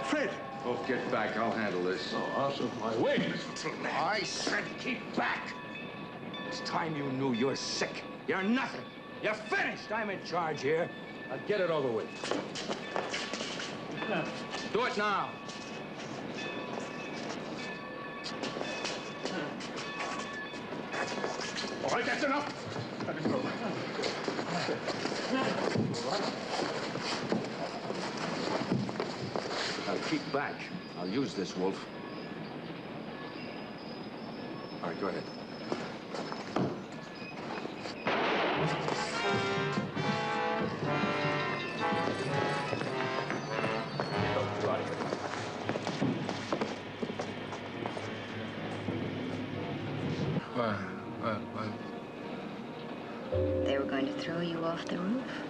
Fred! Both get back. I'll handle this. Oh, out of my way. I said keep back! It's time you knew you're sick. You're nothing. You're finished. I'm in charge here. Now get it over with. Do it now. All right, that's enough. Now keep back. I'll use this, Wolf. All right, go ahead. They were going to throw you off the roof.